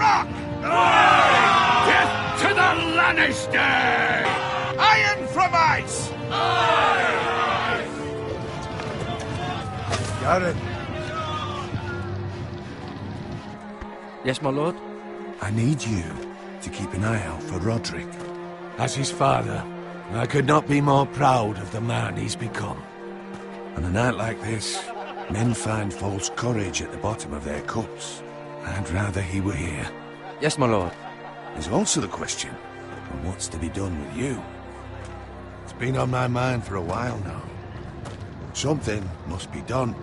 rock! Aye! Death to the Lannister! Iron from ice! Aye! Garrett. Yes, my lord? I need you to keep an eye out for Roderick. As his father, I could not be more proud of the man he's become. On a night like this, men find false courage at the bottom of their cups. I'd rather he were here. Yes, my lord. There's also the question of what's to be done with you. It's been on my mind for a while now. Something must be done.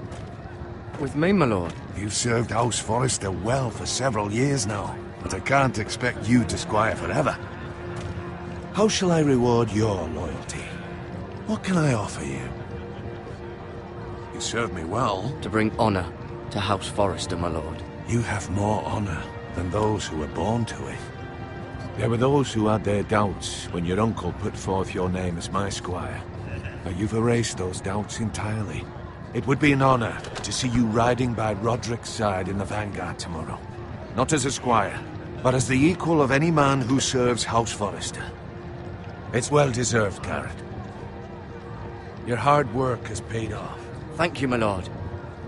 With me, my lord? You've served House Forrester well for several years now, but I can't expect you to squire forever. How shall I reward your loyalty? What can I offer you? You served me well. To bring honor to House Forrester, my lord. You have more honor than those who were born to it. There were those who had their doubts when your uncle put forth your name as my squire. But you've erased those doubts entirely. It would be an honor to see you riding by Roderick's side in the vanguard tomorrow. Not as a squire, but as the equal of any man who serves House Forrester. It's well deserved, Garrett. Your hard work has paid off. Thank you, my lord.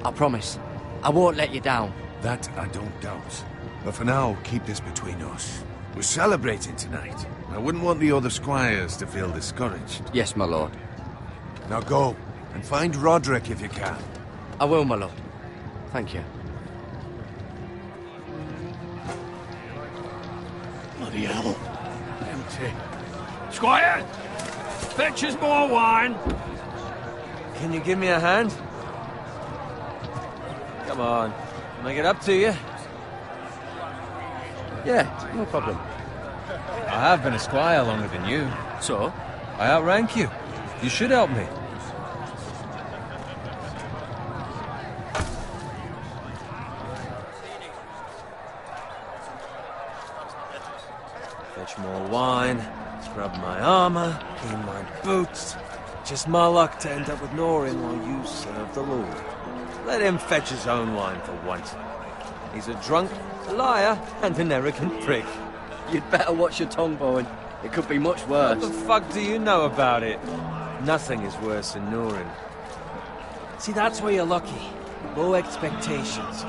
I promise. I won't let you down. That I don't doubt. But for now, keep this between us. We're celebrating tonight. I wouldn't want the other squires to feel discouraged. Yes, my lord. Now go, and find Roderick if you can. I will, my lord. Thank you. Bloody hell. Empty. Squire! Fetch us more wine! Can you give me a hand? Come on. Make it up to you. Yeah, no problem. I have been a squire longer than you. So? I outrank you. You should help me. Fetch more wine, scrub my armor, clean my boots. Just my luck to end up with Norin while you serve the Lord. Let him fetch his own wine for once. He's a drunk, a liar, and an arrogant prick. You'd better watch your tongue, Bowen. It could be much worse. What the fuck do you know about it? Nothing is worse than Norin. See, that's where you're lucky. Low expectations.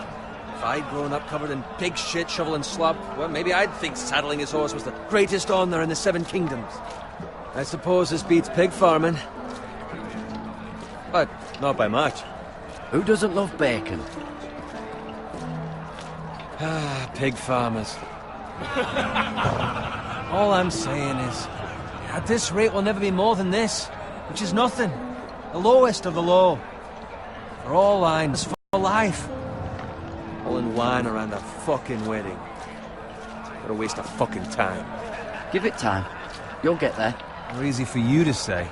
If I'd grown up covered in pig shit, shovel and slop, well, maybe I'd think saddling his horse was the greatest honor in the Seven Kingdoms. I suppose this beats pig farming. But not by much. Who doesn't love bacon? Ah, pig farmers. All I'm saying is, at this rate we'll never be more than this, which is nothing. The lowest of the low. For all lines, for life. All in wine around a fucking wedding. What a waste of fucking time. Give it time. You'll get there. More easy for you to say.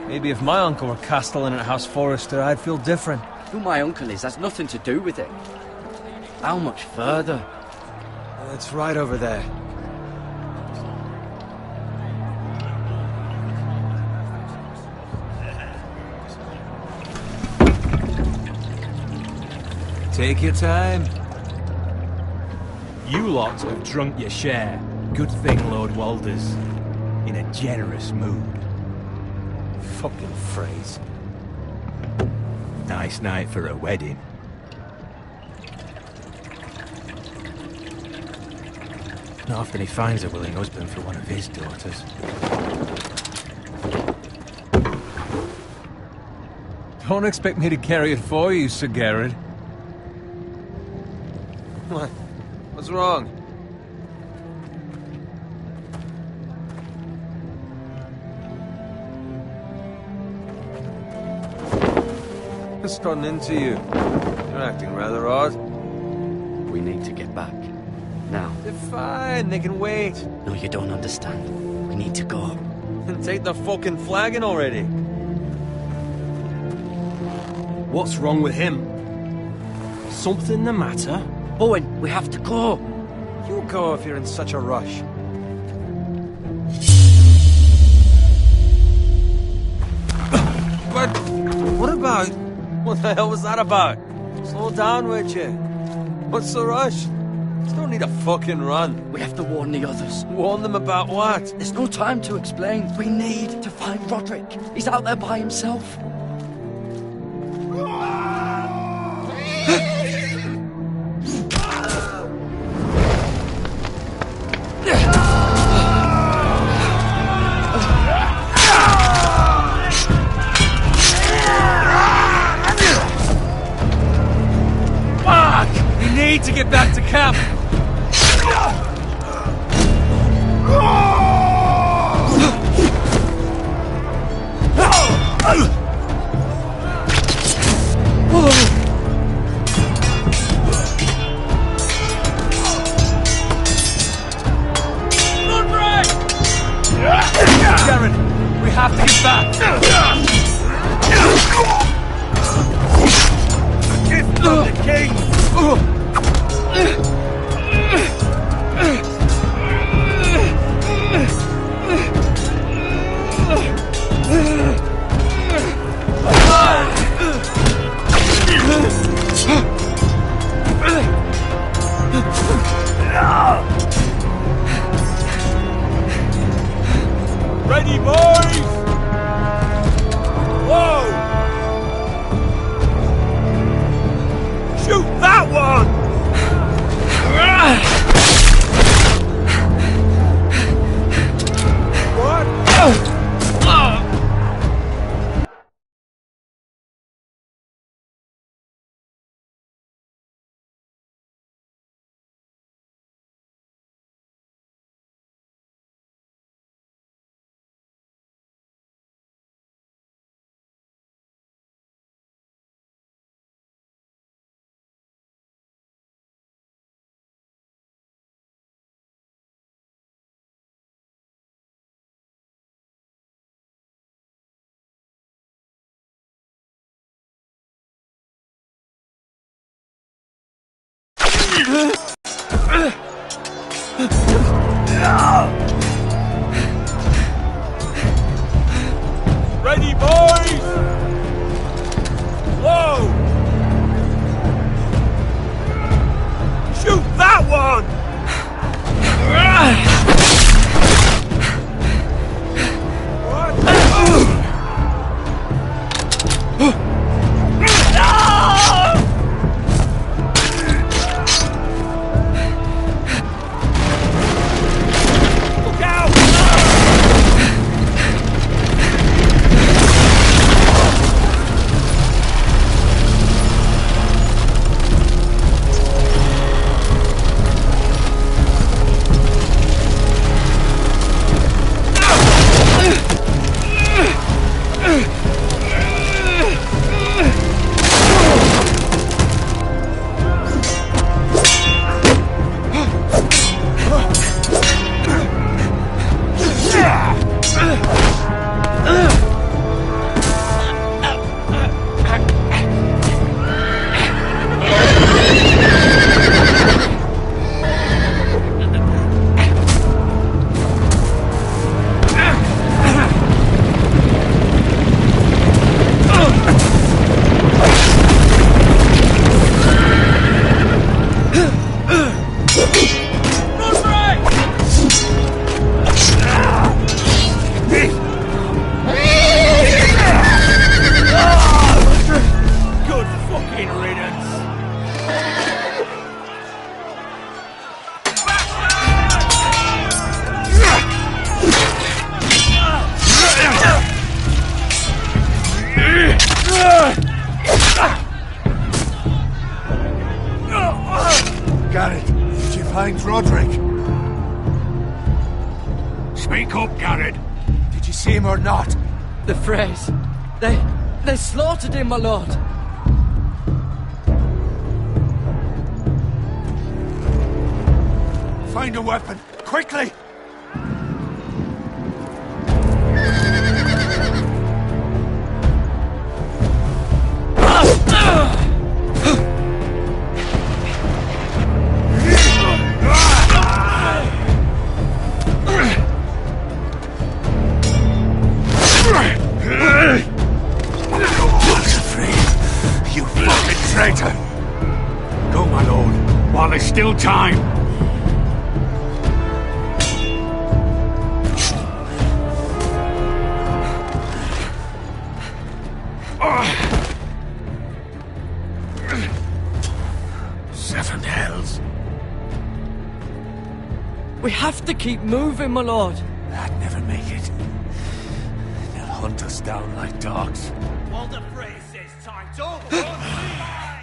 Maybe if my uncle were castellan at House Forrester, I'd feel different. Who my uncle is has nothing to do with it. How much further? It's right over there. Take your time. You lot have drunk your share. Good thing Lord Walder's in a generous mood. Fucking phrase. Nice night for a wedding. Not often he finds a willing husband for one of his daughters. Don't expect me to carry it for you, Sir Garrett. What? What's wrong? What's gotten into you? You're acting rather odd. We need to get back. Now. They're fine, they can wait. No, you don't understand. We need to go. Then take the fucking flagon already. What's wrong with him? Something the matter? Owen, we have to go. You go if you're in such a rush. But what about? What the hell was that about? Slow down, would you? What's the rush? Just don't need a fucking run. We have to warn the others. Warn them about what? There's no time to explain. We need to find Roderick. He's out there by himself. We need to get back to camp. Darren, we have to get back. Gift from the king. Ready, boys! Whoa! Shoot that one! What? Ready, boys! Whoa! Shoot that one! Look out! Garrett, did you find Roderick? Speak up, Garrett. Did you see him or not? The phrase. They slaughtered him, my lord. Find a weapon, quickly! Traitor! Go, my lord, while there's still time. We have to keep moving, my lord. I'd never make it. They'll hunt us down like dogs. Walder Frey says time to overrun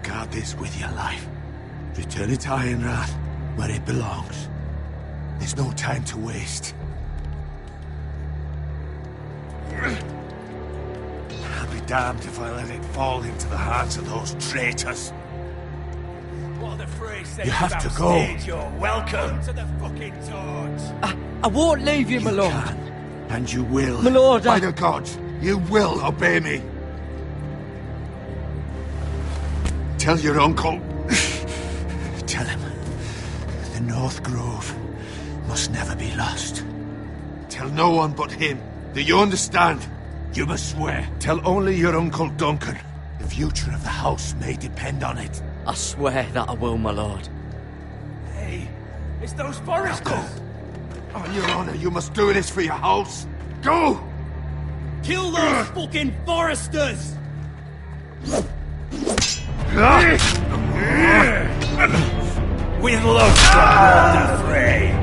Guard this with your life. Return it to Ironrath, where it belongs. There's no time to waste. I'll be damned if I let it fall into the hands of those traitors. Walder Frey says You have to go. You're welcome to the fucking torch. I won't leave you, my lord. Can, and you will. My lord, By the gods, you will obey me. Tell your uncle. Tell him. The North Grove must never be lost. Tell no one but him. Do you understand? You must swear. Tell only your Uncle Duncan. The future of the house may depend on it. I swear that I will, my lord. Hey, it's those foresters. Go. On your honor, you must do this for your house. Go! Kill those fucking foresters! With love from Walder Frey.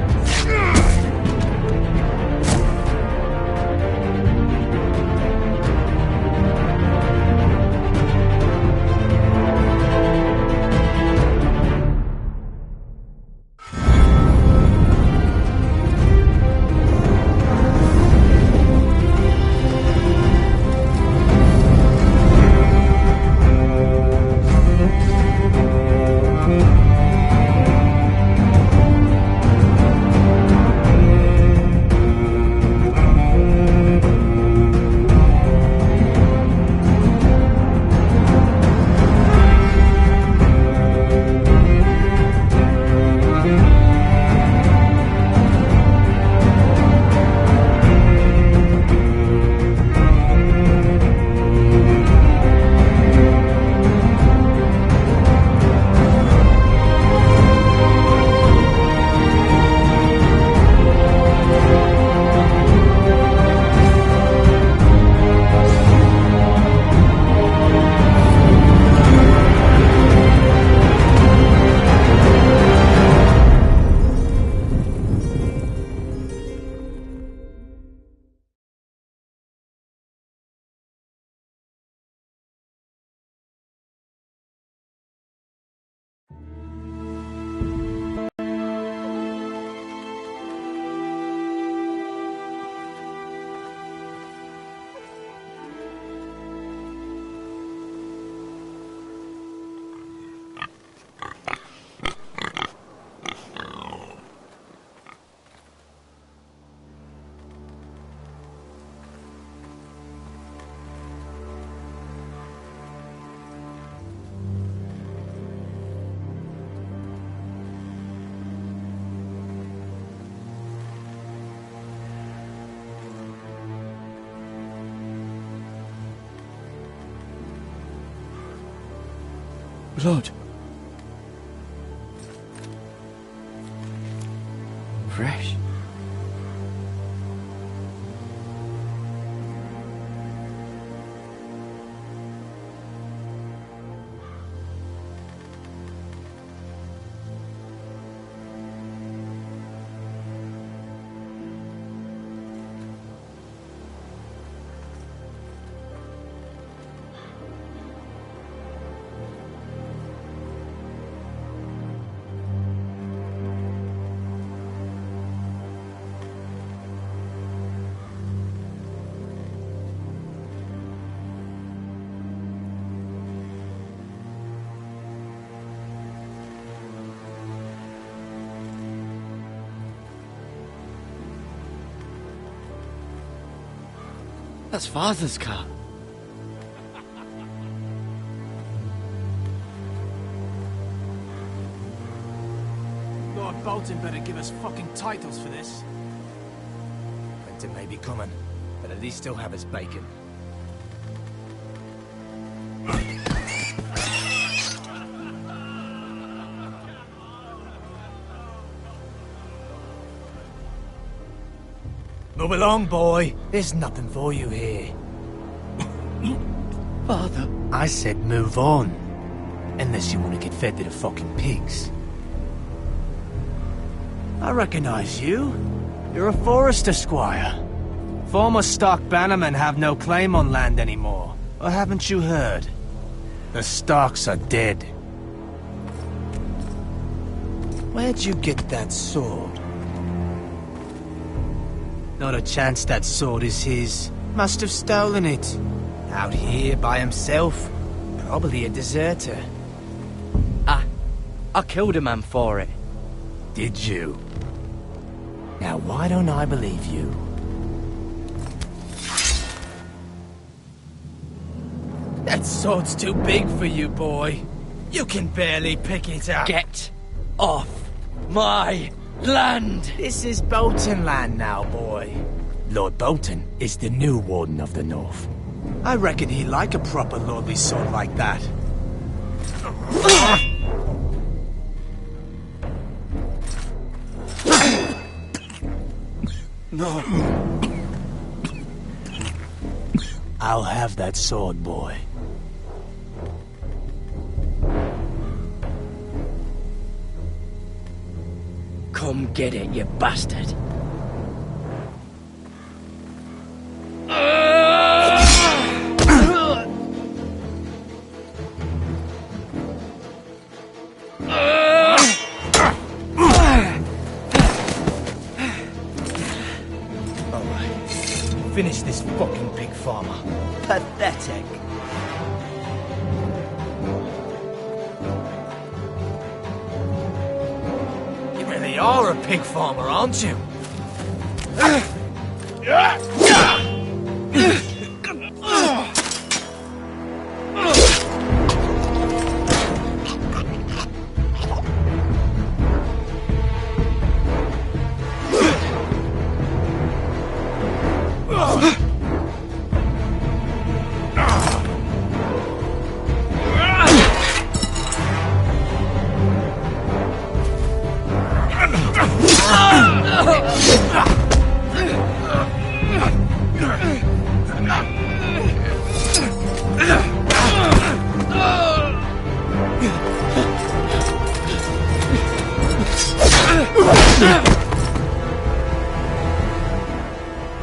Blood. Fresh. That's Father's car. Lord Bolton better give us fucking titles for this. Winter may be coming, but at least still have his bacon. Move along, boy. There's nothing for you here. Father. I said move on. Unless you want to get fed to the fucking pigs. I recognize you. You're a Forester squire. Former Stark bannermen have no claim on land anymore. Or haven't you heard? The Starks are dead. Where'd you get that sword? Not a chance that sword is his. Must have stolen it. Out here by himself. Probably a deserter. I killed a man for it. Did you? Now why don't I believe you? That sword's too big for you, boy. You can barely pick it up. Get off my land! This is Bolton land now, boy. Lord Bolton is the new Warden of the North. I reckon he'd like a proper lordly sword like that. No. I'll have that sword, boy. Come get it, you bastard. Finish this fucking pig farmer. Pathetic. You really are a pig farmer, aren't you?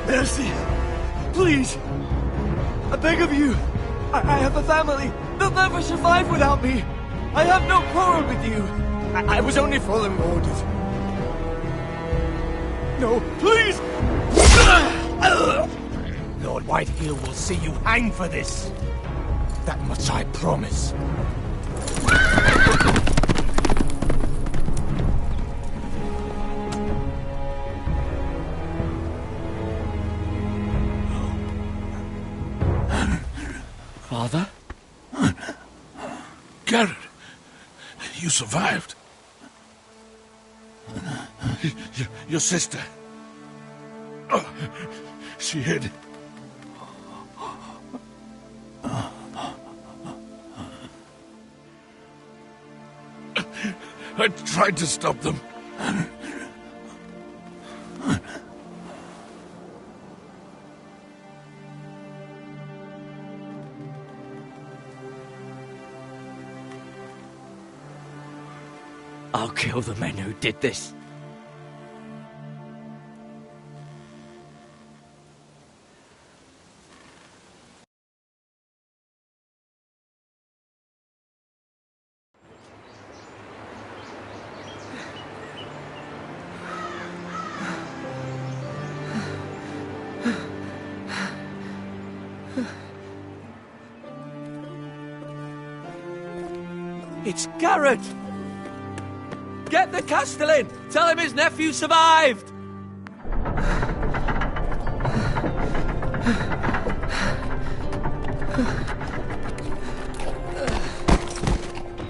Mercy! Please! I beg of you! I have a family! They'll never survive without me! I have no quarrel with you! I was only following orders. No, please! Lord Whitehill will see you hang for this. That much I promise. Father? Garrett, you survived. Your sister. Oh, she hid. I tried to stop them. I'll kill the men who did this. It's Garrett! Get the Castellan! Tell him his nephew survived!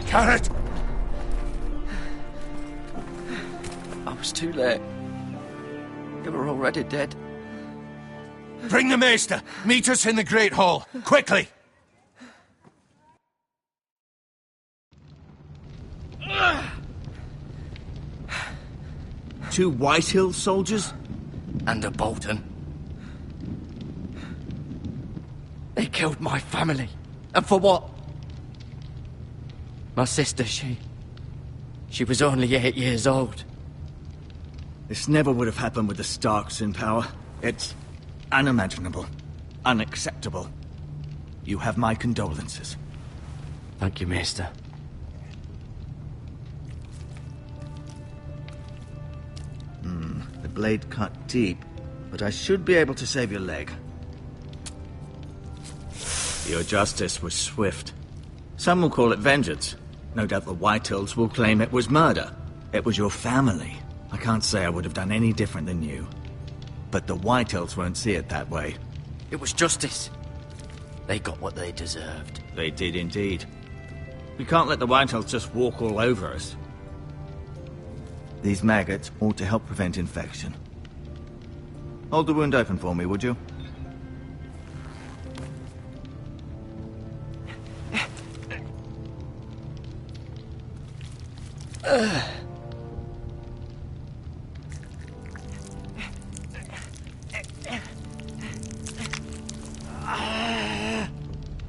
Garrett! I was too late. They were already dead. Bring the maester! Meet us in the Great Hall! Quickly! Two Whitehill soldiers? And a Bolton. They killed my family. And for what? My sister, she was only 8 years old. This never would have happened with the Starks in power. It's unimaginable. Unacceptable. You have my condolences. Thank you, Maester. The blade cut deep, but I should be able to save your leg. Your justice was swift. Some will call it vengeance. No doubt the Whitehills will claim it was murder. It was your family. I can't say I would have done any different than you. But the Whitehills won't see it that way. It was justice. They got what they deserved. They did indeed. We can't let the Whitehills just walk all over us. These maggots ought to help prevent infection. Hold the wound open for me, would you?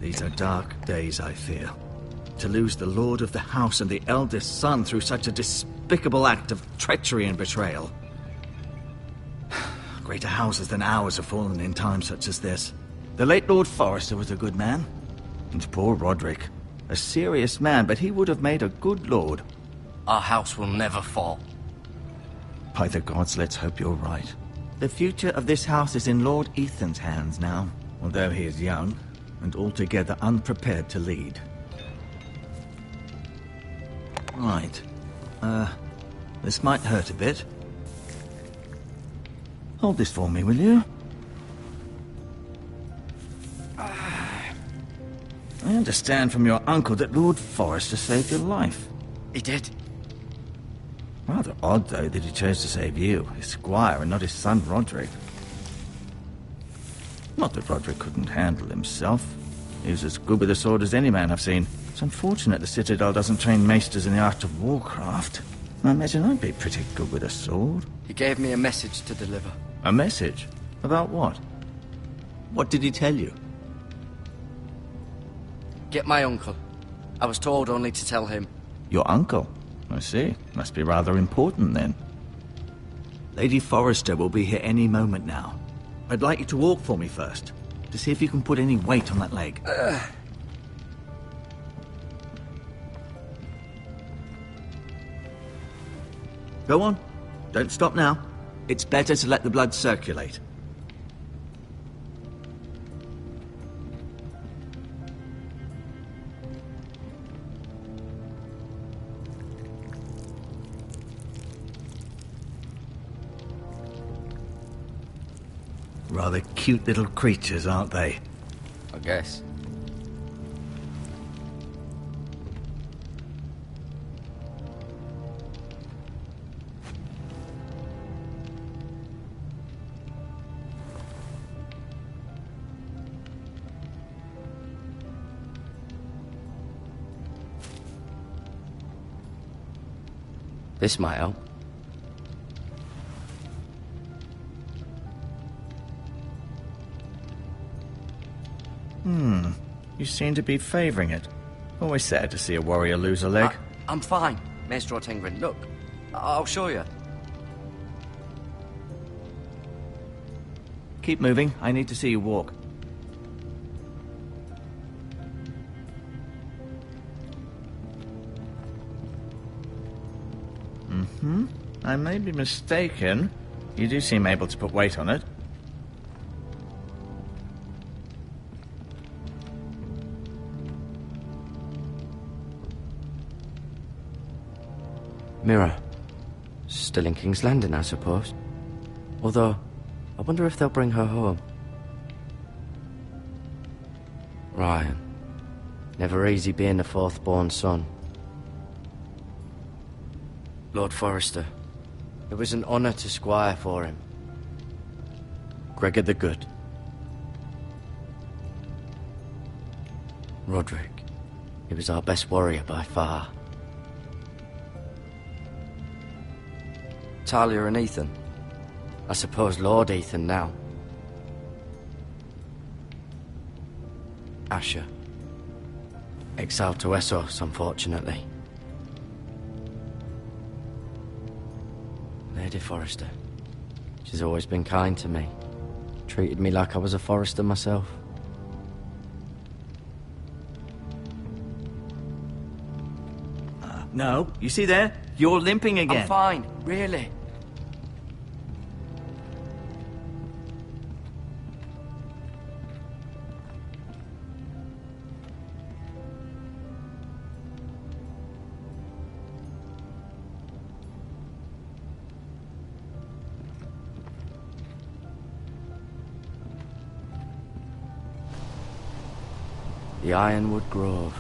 These are dark days, I fear. To lose the lord of the house and the eldest son through such a despicable act of treachery and betrayal. Greater houses than ours have fallen in times such as this. The late Lord Forrester was a good man. And poor Roderick. A serious man, but he would have made a good lord. Our house will never fall. By the gods, let's hope you're right. The future of this house is in Lord Ethan's hands now, although he is young and altogether unprepared to lead. Right. This might hurt a bit. Hold this for me, will you? I understand from your uncle that Lord Forrester saved your life. He did. Rather odd, though, that he chose to save you, his squire, and not his son Roderick. Not that Roderick couldn't handle himself. He was as good with a sword as any man I've seen. It's unfortunate the Citadel doesn't train maesters in the art of warcraft. I imagine I'd be pretty good with a sword. He gave me a message to deliver. A message? About what? What did he tell you? Get my uncle. I was told only to tell him. Your uncle? I see. Must be rather important, then. Lady Forrester will be here any moment now. I'd like you to walk for me first, to see if you can put any weight on that leg. Go on. Don't stop now. It's better to let the blood circulate. Rather cute little creatures, aren't they? I guess. This might help. You seem to be favouring it. Always sad to see a warrior lose a leg. I'm fine, Maester Ortengren. Look, I'll show you. Keep moving. I need to see you walk. I may be mistaken. You do seem able to put weight on it. Mira. Still in King's Landing, I suppose. Although, I wonder if they'll bring her home. Ryan. Never easy being the fourth-born son. Lord Forrester. It was an honour to squire for him. Gregor the Good. Roderick. He was our best warrior by far. Talia and Ethan. I suppose Lord Ethan now. Asher. Exiled to Essos, unfortunately. Lady Forrester. She's always been kind to me. Treated me like I was a Forrester myself. No, you see there? You're limping again. I'm fine, really. The Ironwood Grove.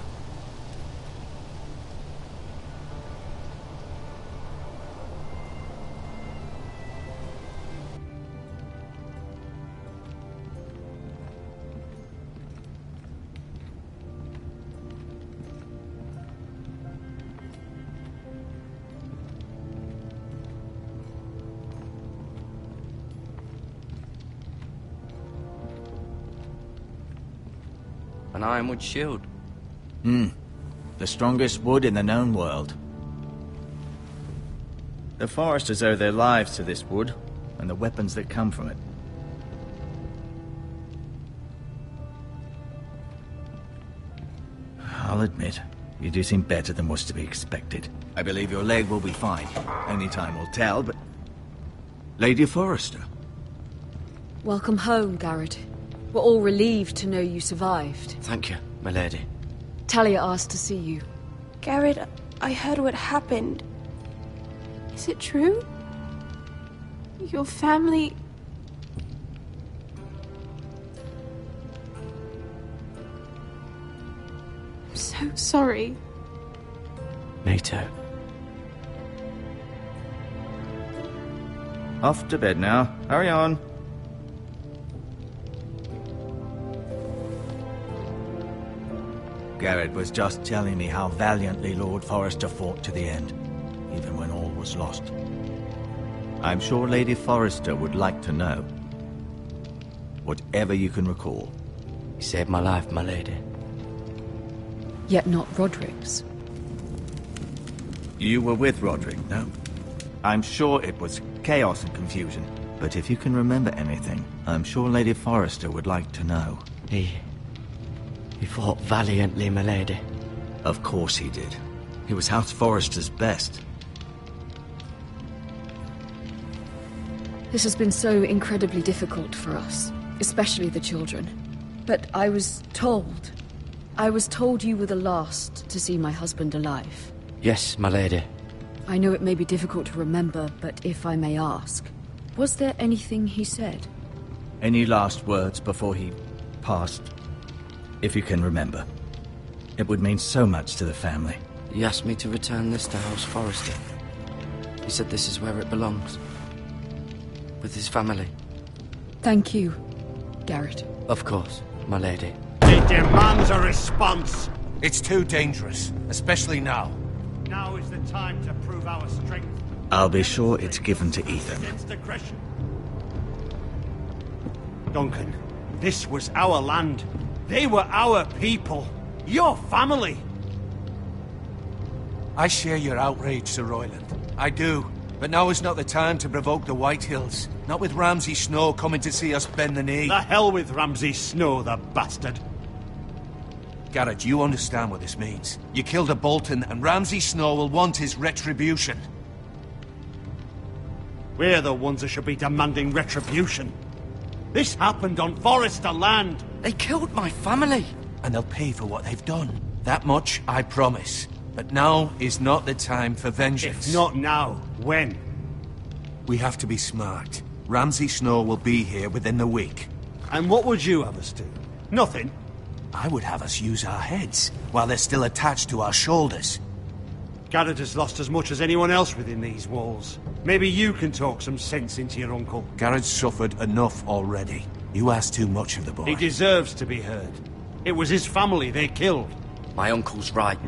An ironwood shield. The strongest wood in the known world. The Foresters owe their lives to this wood, and the weapons that come from it. I'll admit, you do seem better than was to be expected. I believe your leg will be fine. Only time will tell, but... Lady Forrester. Welcome home, Garrett. We're all relieved to know you survived. Thank you, my lady. Talia asked to see you. Garrett, I heard what happened. Is it true? Your family... I'm so sorry. Me too. Off to bed now. Hurry on. Garrett was just telling me how valiantly Lord Forrester fought to the end, even when all was lost. I'm sure Lady Forrester would like to know. Whatever you can recall. You saved my life, my lady. Yet not Roderick's. You were with Roderick, no? I'm sure it was chaos and confusion. But if you can remember anything, I'm sure Lady Forrester would like to know. He fought valiantly, my lady. Of course he did. He was House Forrester's best. This has been so incredibly difficult for us, especially the children. But I was told you were the last to see my husband alive. Yes, my lady. I know it may be difficult to remember, but if I may ask, was there anything he said? Any last words before he passed? If you can remember. It would mean so much to the family. He asked me to return this to House Forrester. He said this is where it belongs. With his family. Thank you, Garrett. Of course, my lady. It demands a response. It's too dangerous, especially now. Now is the time to prove our strength. I'll be sure it's given to Ethan. Against aggression. Duncan, this was our land. They were our people. Your family. I share your outrage, Sir Royland. I do. But now is not the time to provoke the White Hills. Not with Ramsay Snow coming to see us bend the knee. The hell with Ramsay Snow, the bastard. Garrett, you understand what this means. You killed a Bolton, and Ramsay Snow will want his retribution. We're the ones that should be demanding retribution. This happened on Forrester land. They killed my family. And they'll pay for what they've done. That much, I promise. But now is not the time for vengeance. If not now, when? We have to be smart. Ramsay Snow will be here within the week. And what would you have us do? Nothing. I would have us use our heads, while they're still attached to our shoulders. Garrett has lost as much as anyone else within these walls. Maybe you can talk some sense into your uncle. Garrett's suffered enough already. You ask too much of the boy. He deserves to be heard. It was his family they killed. My uncle's right.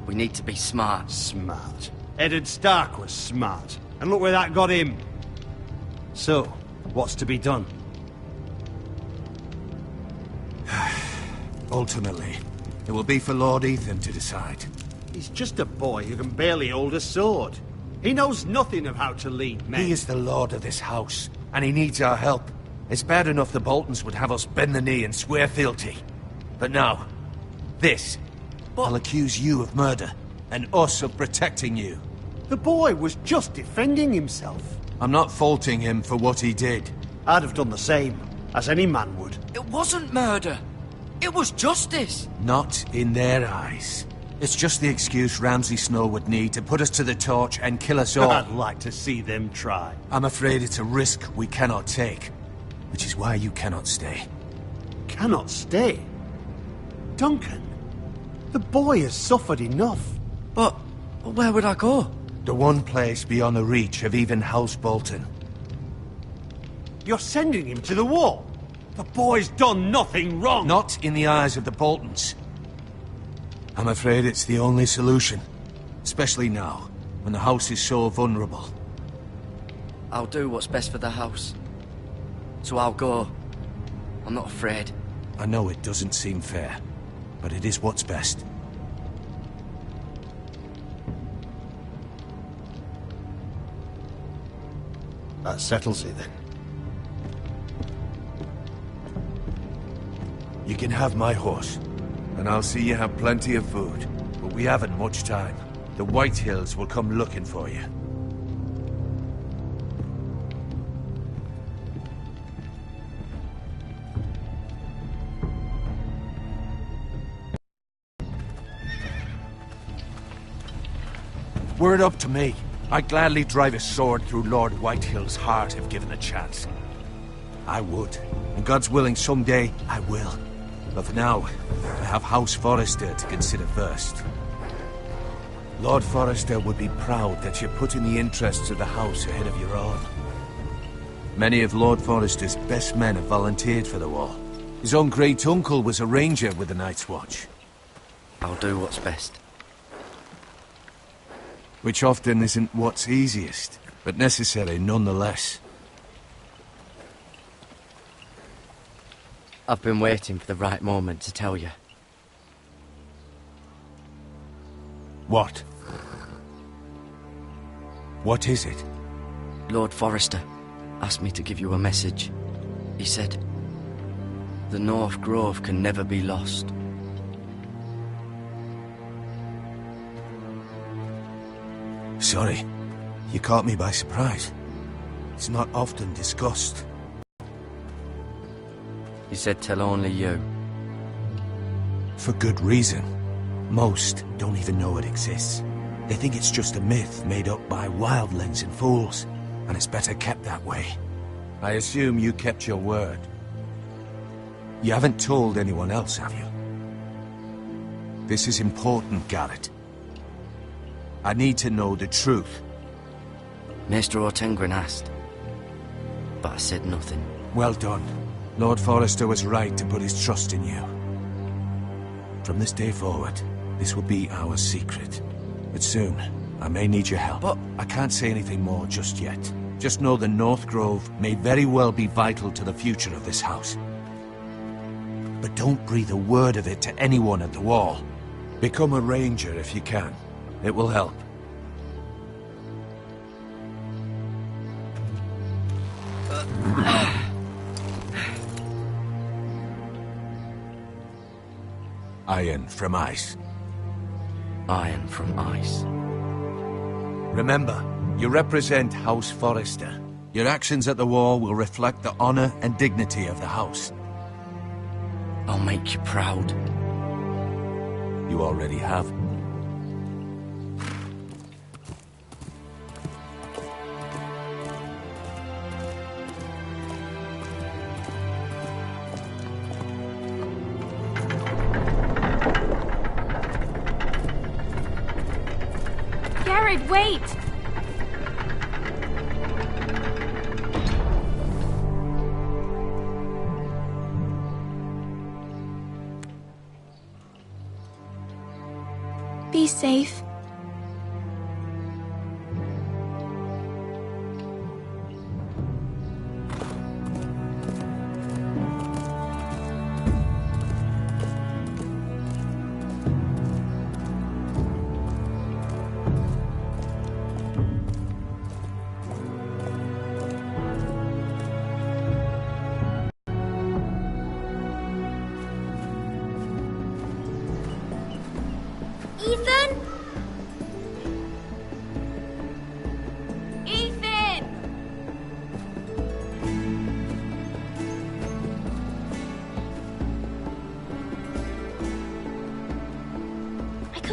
We need to be smart. Smart. Eddard Stark was smart. And look where that got him. So, what's to be done? Ultimately, it will be for Lord Ethan to decide. He's just a boy who can barely hold a sword. He knows nothing of how to lead men. He is the lord of this house, and he needs our help. It's bad enough the Boltons would have us bend the knee and swear fealty. But now, this. I'll accuse you of murder, and us of protecting you. The boy was just defending himself. I'm not faulting him for what he did. I'd have done the same, as any man would. It wasn't murder. It was justice. Not in their eyes. It's just the excuse Ramsay Snow would need to put us to the torch and kill us all. I'd like to see them try. I'm afraid it's a risk we cannot take, which is why you cannot stay. Cannot stay? Duncan, the boy has suffered enough. But where would I go? The one place beyond the reach of even House Bolton. You're sending him to the wall? The boy's done nothing wrong! Not in the eyes of the Boltons. I'm afraid it's the only solution. Especially now, when the house is so vulnerable. I'll do what's best for the house. So I'll go. I'm not afraid. I know it doesn't seem fair, but it is what's best. That settles it then. You can have my horse, and I'll see you have plenty of food. But we haven't much time. The White Hills will come looking for you. Were it up to me, I'd gladly drive a sword through Lord Whitehill's heart if given the chance. I would, and God's willing someday I will. But for now, I have House Forrester to consider first. Lord Forrester would be proud that you're putting the interests of the house ahead of your own. Many of Lord Forrester's best men have volunteered for the war. His own great-uncle was a ranger with the Night's Watch. I'll do what's best. Which often isn't what's easiest, but necessary nonetheless. I've been waiting for the right moment to tell you. What? What is it? Lord Forrester asked me to give you a message. He said, the North Grove can never be lost. Sorry, you caught me by surprise. It's not often discussed. He said tell only you. For good reason. Most don't even know it exists. They think it's just a myth made up by wildlings and fools, and it's better kept that way. I assume you kept your word. You haven't told anyone else, have you? This is important, Garrett. I need to know the truth. Maester Ortengren asked, but I said nothing. Well done. Lord Forrester was right to put his trust in you. From this day forward, this will be our secret. But soon, I may need your help. But I can't say anything more just yet. Just know the North Grove may very well be vital to the future of this house. But don't breathe a word of it to anyone at the Wall. Become a ranger if you can. It will help. Iron from ice. Iron from ice. Remember, you represent House Forrester. Your actions at the war will reflect the honor and dignity of the house. I'll make you proud. You already have. Garrett, wait! Be safe.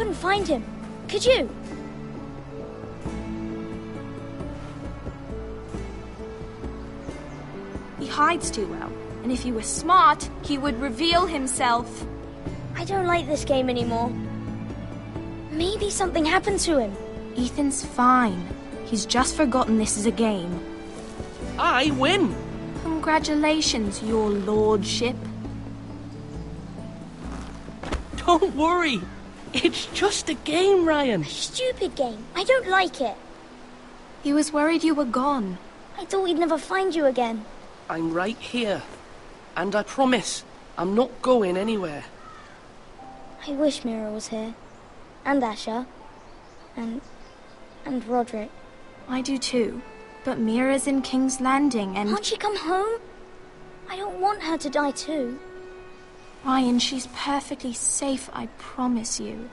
couldn't find him. Could you? He hides too well, and if he were smart, he would reveal himself. I don't like this game anymore. Maybe something happened to him. Ethan's fine. He's just forgotten this is a game. I win! Congratulations, your lordship. Don't worry. It's just a game, Ryan. Stupid game. I don't like it. He was worried you were gone. I thought we'd never find you again. I'm right here. And I promise, I'm not going anywhere. I wish Mira was here. And Asher. And Roderick. I do too. But Mira's in King's Landing and... Can't she come home? I don't want her to die too. Ryan, she's perfectly safe, I promise you.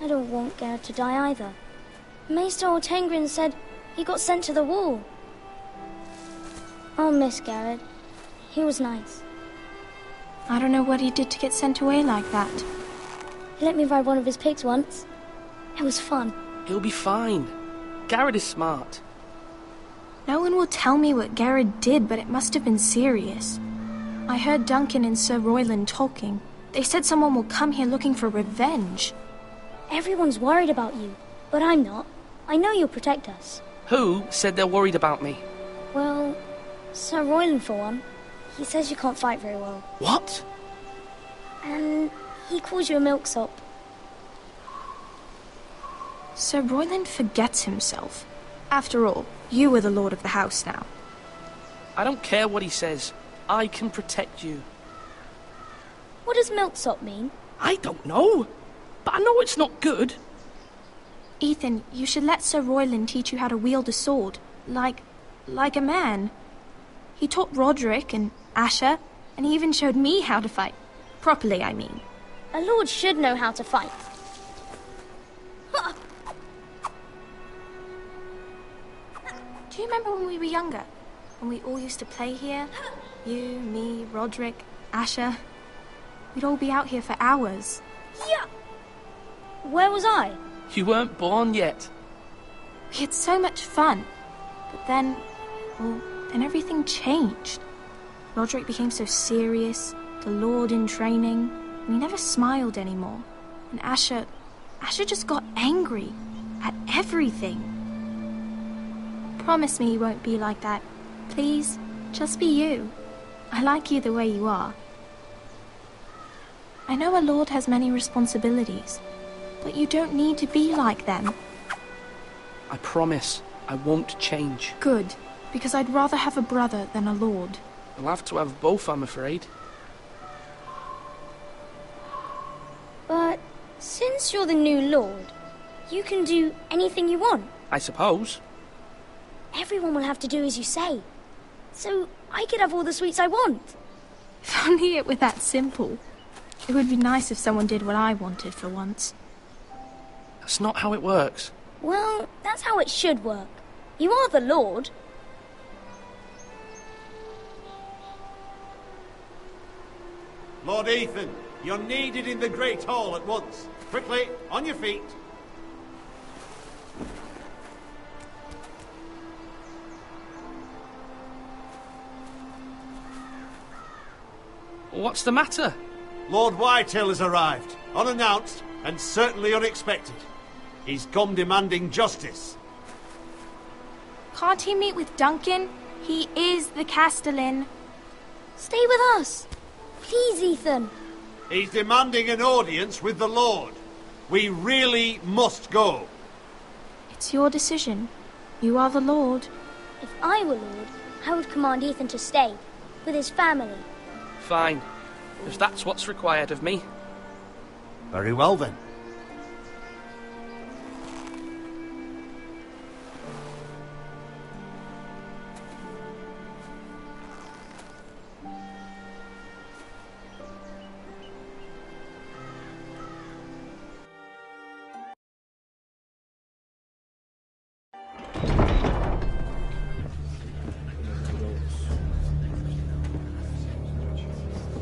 I don't want Garrett to die either. Maester Ortengrin said he got sent to the wall. I'll miss Garrett. He was nice. I don't know what he did to get sent away like that. He let me ride one of his pigs once. It was fun. He'll be fine. Garrett is smart. No one will tell me what Garrett did, but it must have been serious. I heard Duncan and Sir Royland talking. They said someone will come here looking for revenge. Everyone's worried about you, but I'm not. I know you'll protect us. Who said they're worried about me? Well, Sir Royland for one. He says you can't fight very well. What? And he calls you a milksop. Sir Royland forgets himself. After all, you are the lord of the house now. I don't care what he says. I can protect you. What does milksop mean? I don't know. But I know it's not good. Ethan, you should let Sir Royland teach you how to wield a sword. Like a man. He taught Roderick and Asher, and he even showed me how to fight. Properly, I mean. A lord should know how to fight. Do you remember when we were younger? When we all used to play here? You, me, Roderick, Asher. We'd all be out here for hours. Yeah. Where was I? You weren't born yet. We had so much fun. But then everything changed. Roderick became so serious, the lord in training, and he never smiled anymore. And Asher just got angry at everything. Promise me you won't be like that. Please, just be you. I like you the way you are. I know a lord has many responsibilities, but you don't need to be like them. I promise I won't change. Good, because I'd rather have a brother than a lord. You'll have to have both, I'm afraid. But since you're the new lord, you can do anything you want. I suppose. Everyone will have to do as you say. So I could have all the sweets I want. If only it were that simple. It would be nice if someone did what I wanted for once. That's not how it works. Well, that's how it should work. You are the lord. Lord Ethan, you're needed in the Great Hall at once. Quickly, on your feet. What's the matter? Lord Whitetail has arrived, unannounced and certainly unexpected. He's come demanding justice. Can't he meet with Duncan? He is the Castellan. Stay with us. Please, Ethan. He's demanding an audience with the Lord. We really must go. It's your decision. You are the Lord. If I were Lord, I would command Ethan to stay, with his family. Fine. If that's what's required of me. Very well, then.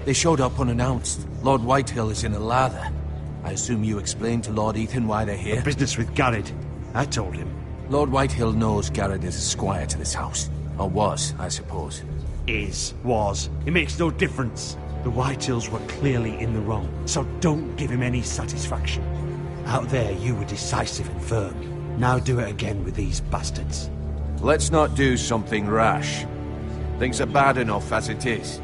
They showed up unannounced. Lord Whitehill is in a lather. I assume you explained to Lord Ethan why they're here? Business with Garrett. I told him. Lord Whitehill knows Garrett is a squire to this house. Or was, I suppose. Was. It makes no difference. The Whitehills were clearly in the wrong, so don't give him any satisfaction. Out there, you were decisive and firm. Now do it again with these bastards. Let's not do something rash. Things are bad enough as it is.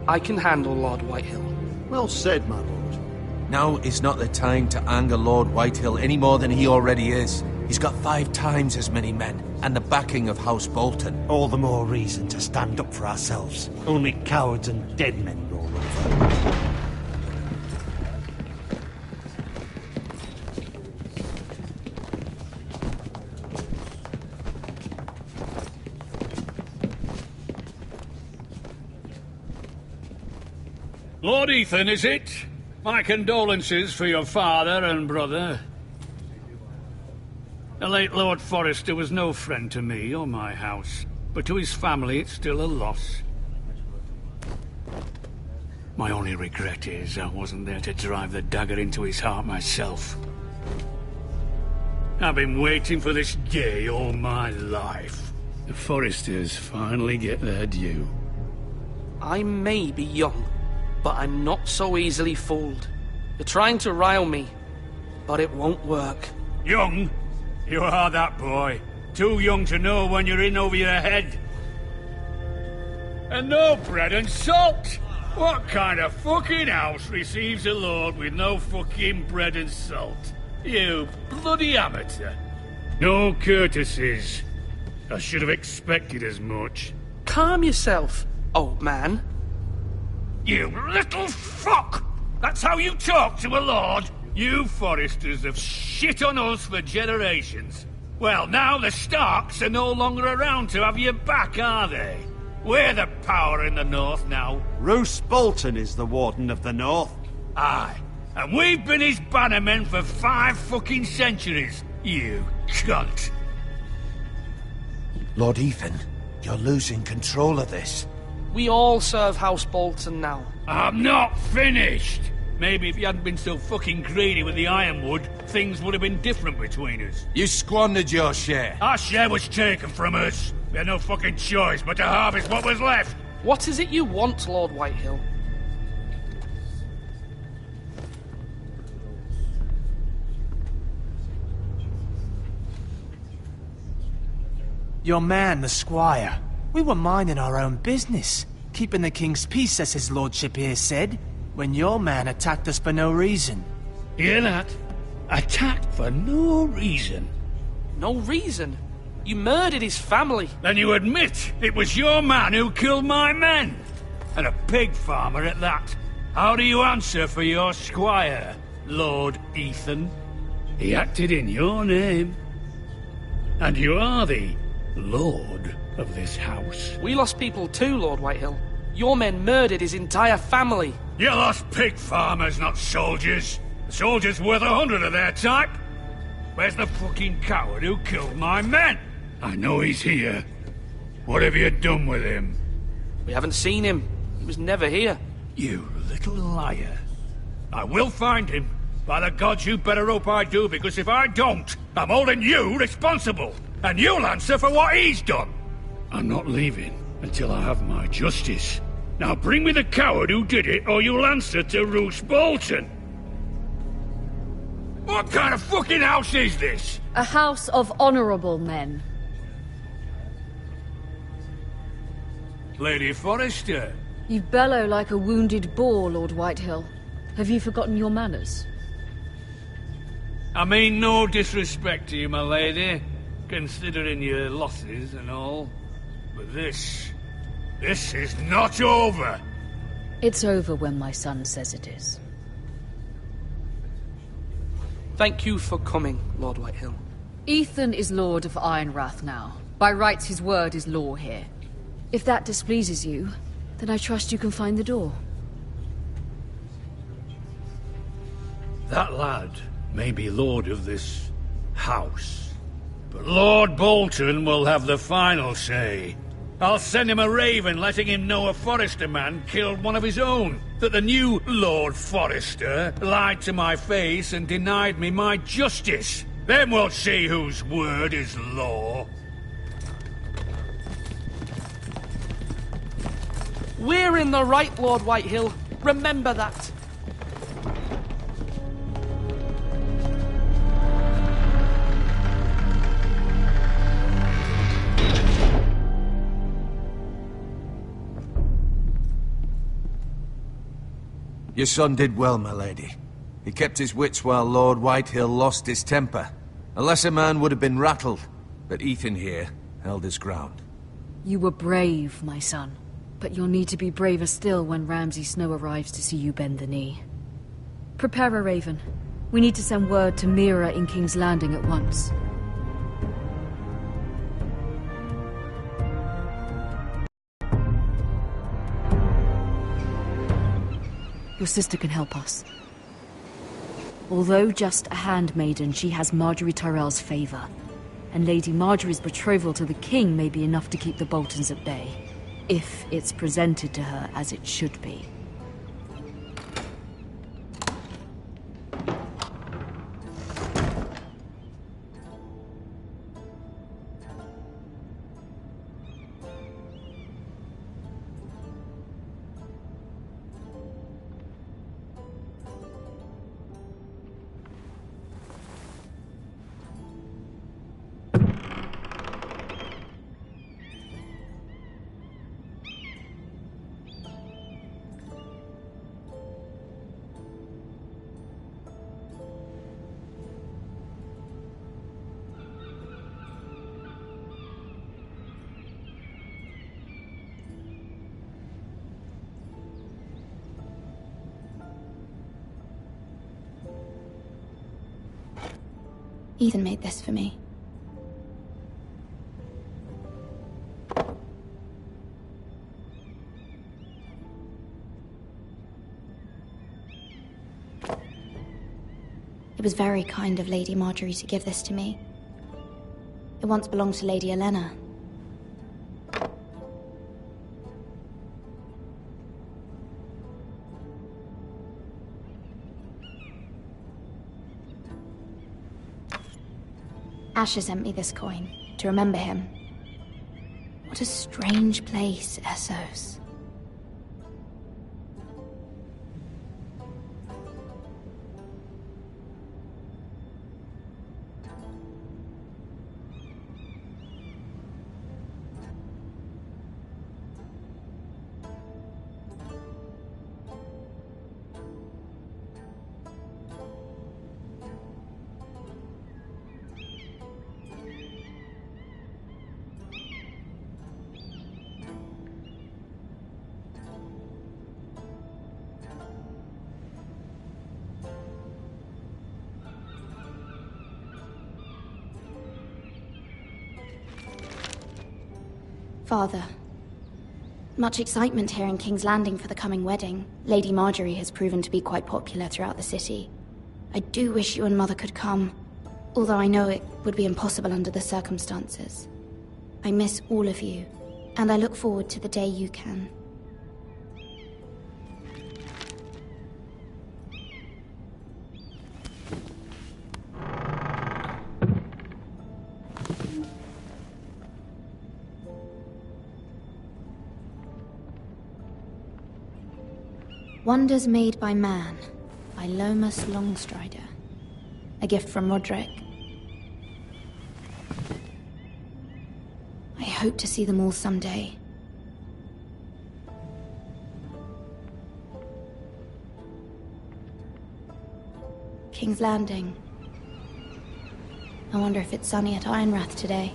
I can handle Lord Whitehill. Well said, my lord. Now is not the time to anger Lord Whitehill any more than he already is. He's got 5 times as many men, and the backing of House Bolton. All the more reason to stand up for ourselves. Only cowards and dead men roll over. Lord Ethan, is it? My condolences for your father and brother. The late Lord Forrester was no friend to me or my house, but to his family it's still a loss. My only regret is I wasn't there to drive the dagger into his heart myself. I've been waiting for this day all my life. The Forresters finally get their due. I may be young, but I'm not so easily fooled. You're trying to rile me, but it won't work. Young? You are that boy. Too young to know when you're in over your head. And no bread and salt! What kind of fucking house receives a lord with no fucking bread and salt? You bloody amateur. No courtesies. I should have expected as much. Calm yourself, old man. You little fuck! That's how you talk to a lord? You Forresters have shit on us for generations. Well, now the Starks are no longer around to have your back, are they? We're the power in the north now. Roose Bolton is the Warden of the North. Aye. And we've been his bannermen for 5 fucking centuries. You cunt. Lord Ethan, you're losing control of this. We all serve House Bolton now. I'm not finished! Maybe if you hadn't been so fucking greedy with the ironwood, things would have been different between us. You squandered your share. Our share was taken from us. We had no fucking choice but to harvest what was left. What is it you want, Lord Whitehill? Your man, the squire. We were minding our own business, keeping the king's peace, as his lordship here said, when your man attacked us for no reason. Hear that? Attacked for no reason. No reason? You murdered his family. Then you admit it was your man who killed my men. And a pig farmer at that. How do you answer for your squire, Lord Ethan? He acted in your name. And you are the lord of this house. We lost people too, Lord Whitehill. Your men murdered his entire family. You lost pig farmers, not soldiers. The soldiers worth 100 of their type. Where's the fucking coward who killed my men? I know he's here. What have you done with him? We haven't seen him. He was never here. You little liar. I will find him. By the gods, you better hope I do, because if I don't, I'm holding you responsible. And you'll answer for what he's done. I'm not leaving until I have my justice. Now bring me the coward who did it, or you'll answer to Roose Bolton. What kind of fucking house is this? A house of honorable men. Lady Forrester. You bellow like a wounded boar, Lord Whitehill. Have you forgotten your manners? I mean no disrespect to you, my lady, considering your losses and all. But this is not over. It's over when my son says it is. Thank you for coming, Lord Whitehill. Ethan is Lord of Ironrath now. By rights, his word is law here. If that displeases you, then I trust you can find the door. That lad may be lord of this house, but Lord Bolton will have the final say. I'll send him a raven letting him know a Forrester man killed one of his own. That the new Lord Forrester lied to my face and denied me my justice. Then we'll see whose word is law. We're in the right, Lord Whitehill. Remember that. Your son did well, my lady. He kept his wits while Lord Whitehill lost his temper. A lesser man would have been rattled, but Ethan here held his ground. You were brave, my son. But you'll need to be braver still when Ramsay Snow arrives to see you bend the knee. Prepare a raven. We need to send word to Mira in King's Landing at once. Your sister can help us. Although just a handmaiden, she has Marjorie Tyrell's favor. And Lady Marjorie's betrothal to the king may be enough to keep the Boltons at bay. If it's presented to her as it should be. Ethan made this for me. It was very kind of Lady Marjorie to give this to me. It once belonged to Lady Elena. Asher sent me this coin to remember him. What a strange place, Essos. Father, much excitement here in King's Landing for the coming wedding. Lady Marjorie has proven to be quite popular throughout the city. I do wish you and Mother could come, although I know it would be impossible under the circumstances. I miss all of you, and I look forward to the day you can. Wonders Made by Man, by Lomas Longstrider. A gift from Roderick. I hope to see them all someday. King's Landing. I wonder if it's sunny at Ironrath today.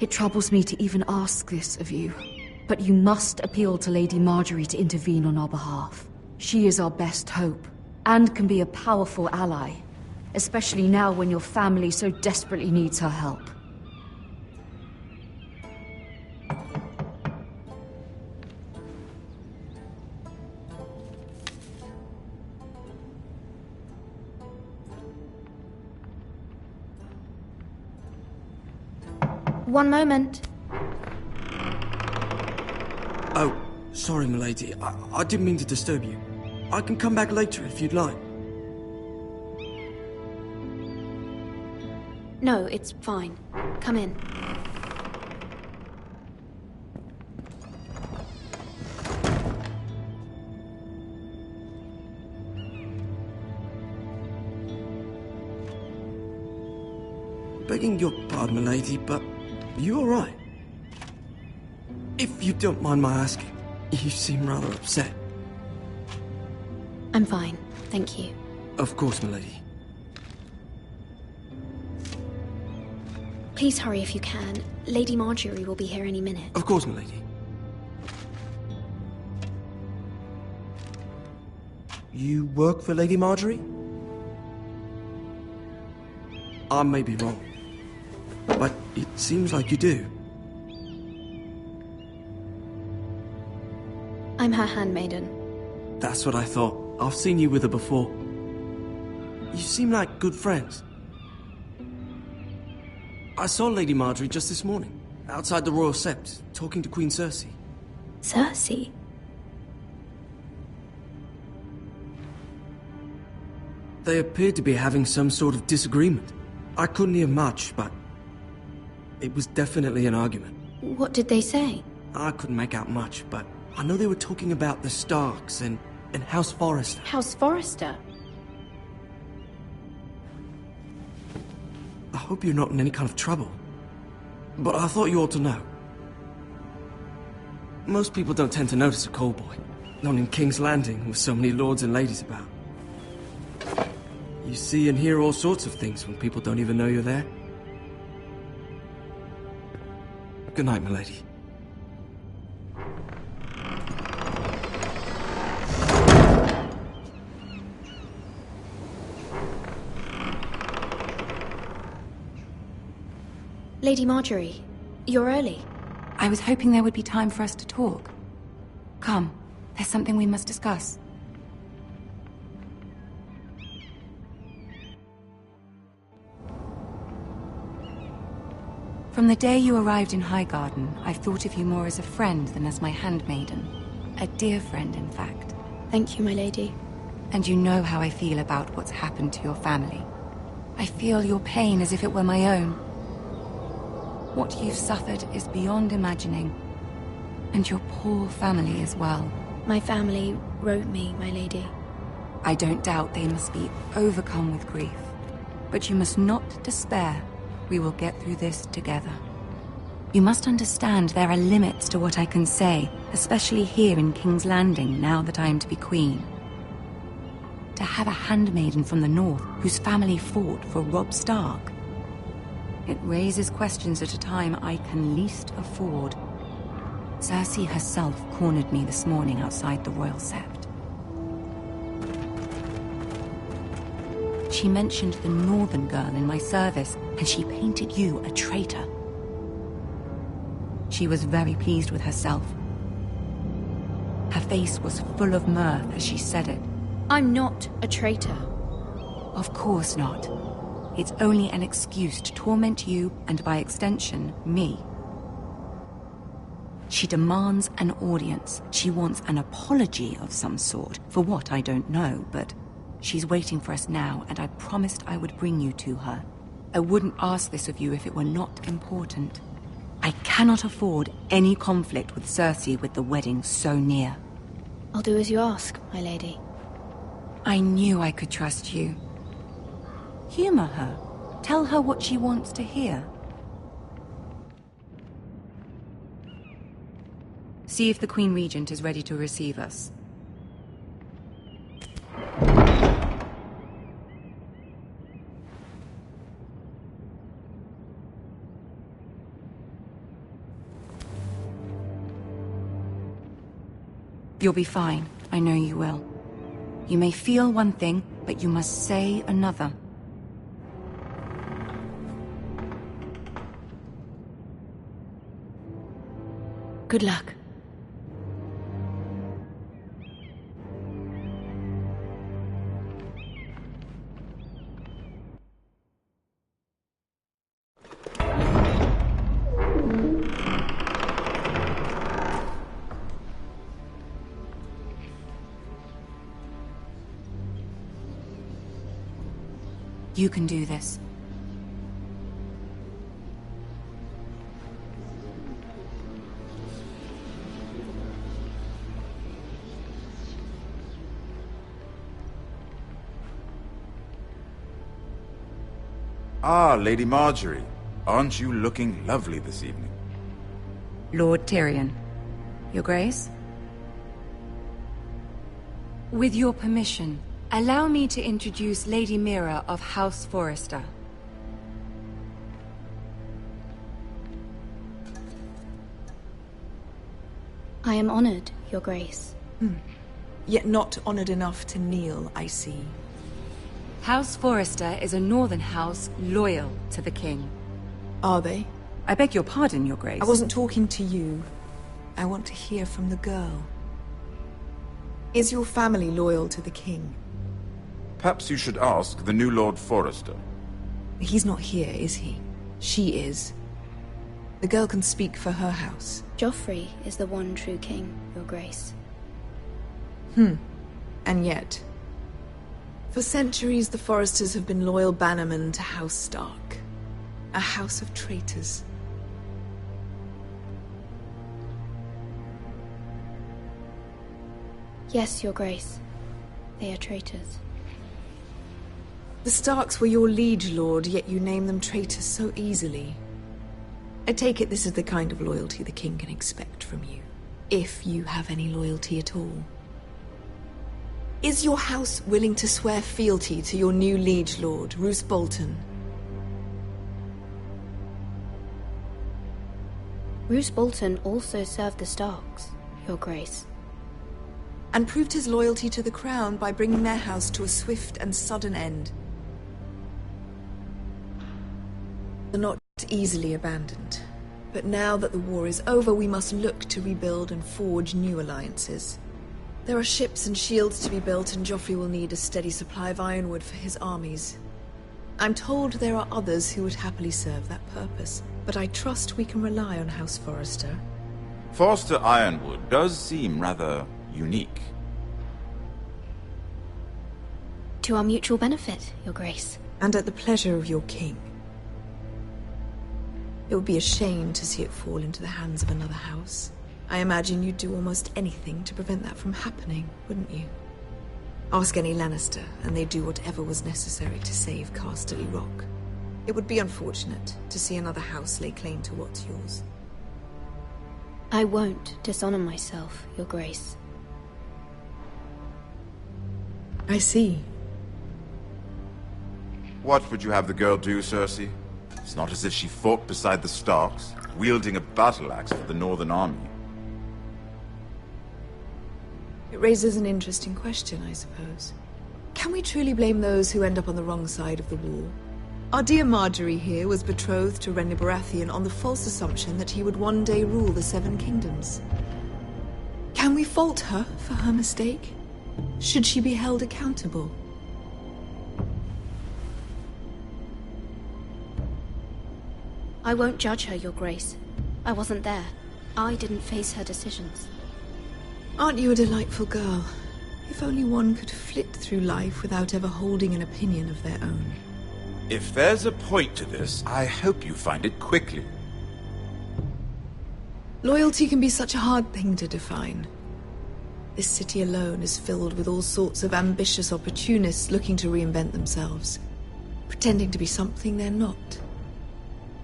It troubles me to even ask this of you, but you must appeal to Lady Marjorie to intervene on our behalf. She is our best hope, and can be a powerful ally, especially now when your family so desperately needs her help. One moment. Oh, sorry, milady. I didn't mean to disturb you. I can come back later if you'd like. No, it's fine. Come in. Begging your pardon, milady, but are you alright? If you don't mind my asking, you seem rather upset. I'm fine, thank you. Of course, milady. Please hurry if you can. Lady Marjorie will be here any minute. Of course, milady. You work for Lady Marjorie? I may be wrong, but it seems like you do. I'm her handmaiden. That's what I thought. I've seen you with her before. You seem like good friends. I saw Lady Marjorie just this morning, outside the Royal Sept, talking to Queen Cersei. Cersei? They appeared to be having some sort of disagreement. I couldn't hear much, but it was definitely an argument. What did they say? I couldn't make out much, but I know they were talking about the Starks and House Forrester. House Forrester? I hope you're not in any kind of trouble, but I thought you ought to know. Most people don't tend to notice a callboy, not in King's Landing with so many lords and ladies about. You see and hear all sorts of things when people don't even know you're there. Good night, milady. Lady Marjorie, you're early. I was hoping there would be time for us to talk. Come, there's something we must discuss. From the day you arrived in Highgarden, I've thought of you more as a friend than as my handmaiden. A dear friend, in fact. Thank you, my lady. And you know how I feel about what's happened to your family. I feel your pain as if it were my own. What you've suffered is beyond imagining. And your poor family as well. My family wrote me, my lady. I don't doubt they must be overcome with grief. But you must not despair. We will get through this together. You must understand there are limits to what I can say, especially here in King's Landing, now that I am to be queen. To have a handmaiden from the north whose family fought for Robb Stark. It raises questions at a time I can least afford. Cersei herself cornered me this morning outside the Royal Sept. She mentioned the northern girl in my service, and she painted you a traitor. She was very pleased with herself. Her face was full of mirth as she said it. I'm not a traitor. Of course not. It's only an excuse to torment you, and by extension, me. She demands an audience. She wants an apology of some sort, for what I don't know, but she's waiting for us now, and I promised I would bring you to her. I wouldn't ask this of you if it were not important. I cannot afford any conflict with Cersei with the wedding so near. I'll do as you ask, my lady. I knew I could trust you. Humor her. Tell her what she wants to hear. See if the Queen Regent is ready to receive us. You'll be fine. I know you will. You may feel one thing, but you must say another. Good luck. You can do this. Ah, Lady Marjorie. Aren't you looking lovely this evening? Lord Tyrion. Your Grace? With your permission, allow me to introduce Lady Mira of House Forrester. I am honored, Your Grace. Yet not honored enough to kneel, I see. House Forrester is a northern house loyal to the king. Are they? I beg your pardon, Your Grace. I wasn't talking to you. I want to hear from the girl. Is your family loyal to the king? Perhaps you should ask the new Lord Forrester. He's not here, is he? She is. The girl can speak for her house. Joffrey is the one true king, Your Grace. And yet... For centuries, the Forresters have been loyal bannermen to House Stark. A house of traitors. Yes, Your Grace. They are traitors. The Starks were your liege lord, yet you name them traitors so easily. I take it this is the kind of loyalty the king can expect from you. If you have any loyalty at all. Is your house willing to swear fealty to your new liege lord, Roose Bolton? Roose Bolton also served the Starks, Your Grace. And proved his loyalty to the crown by bringing their house to a swift and sudden end. They're not easily abandoned. But now that the war is over, we must look to rebuild and forge new alliances. There are ships and shields to be built, and Joffrey will need a steady supply of ironwood for his armies. I'm told there are others who would happily serve that purpose, but I trust we can rely on House Forrester. Forrester Ironwood does seem rather unique. To our mutual benefit, Your Grace. And at the pleasure of your king. It would be a shame to see it fall into the hands of another house. I imagine you'd do almost anything to prevent that from happening, wouldn't you? Ask any Lannister, and they'd do whatever was necessary to save Casterly Rock. It would be unfortunate to see another house lay claim to what's yours. I won't dishonor myself, Your Grace. I see. What would you have the girl do, Cersei? It's not as if she fought beside the Starks, wielding a battle axe for the Northern Army. It raises an interesting question, I suppose. Can we truly blame those who end up on the wrong side of the war? Our dear Marjorie here was betrothed to Renly Baratheon on the false assumption that he would one day rule the Seven Kingdoms. Can we fault her for her mistake? Should she be held accountable? I won't judge her, Your Grace. I wasn't there. I didn't face her decisions. Aren't you a delightful girl? If only one could flit through life without ever holding an opinion of their own. If there's a point to this, I hope you find it quickly. Loyalty can be such a hard thing to define. This city alone is filled with all sorts of ambitious opportunists looking to reinvent themselves, pretending to be something they're not.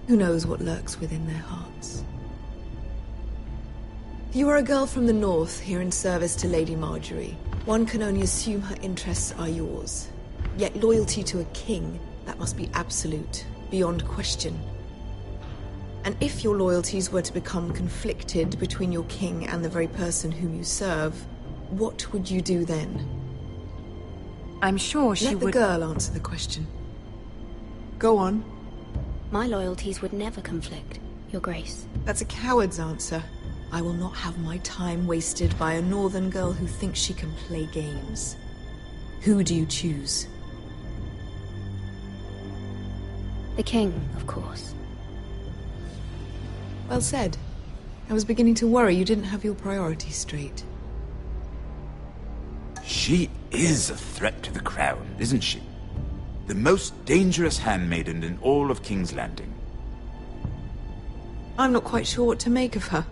Who knows what lurks within their hearts? You are a girl from the north, here in service to Lady Marjorie. One can only assume her interests are yours. Yet loyalty to a king, that must be absolute, beyond question. And if your loyalties were to become conflicted between your king and the very person whom you serve, what would you do then? I'm sure she would... Let the girl answer the question. Go on. My loyalties would never conflict, Your Grace. That's a coward's answer. I will not have my time wasted by a northern girl who thinks she can play games. Who do you choose? The king, of course. Well said. I was beginning to worry you didn't have your priorities straight. She is a threat to the crown, isn't she? The most dangerous handmaiden in all of King's Landing. I'm not quite sure what to make of her.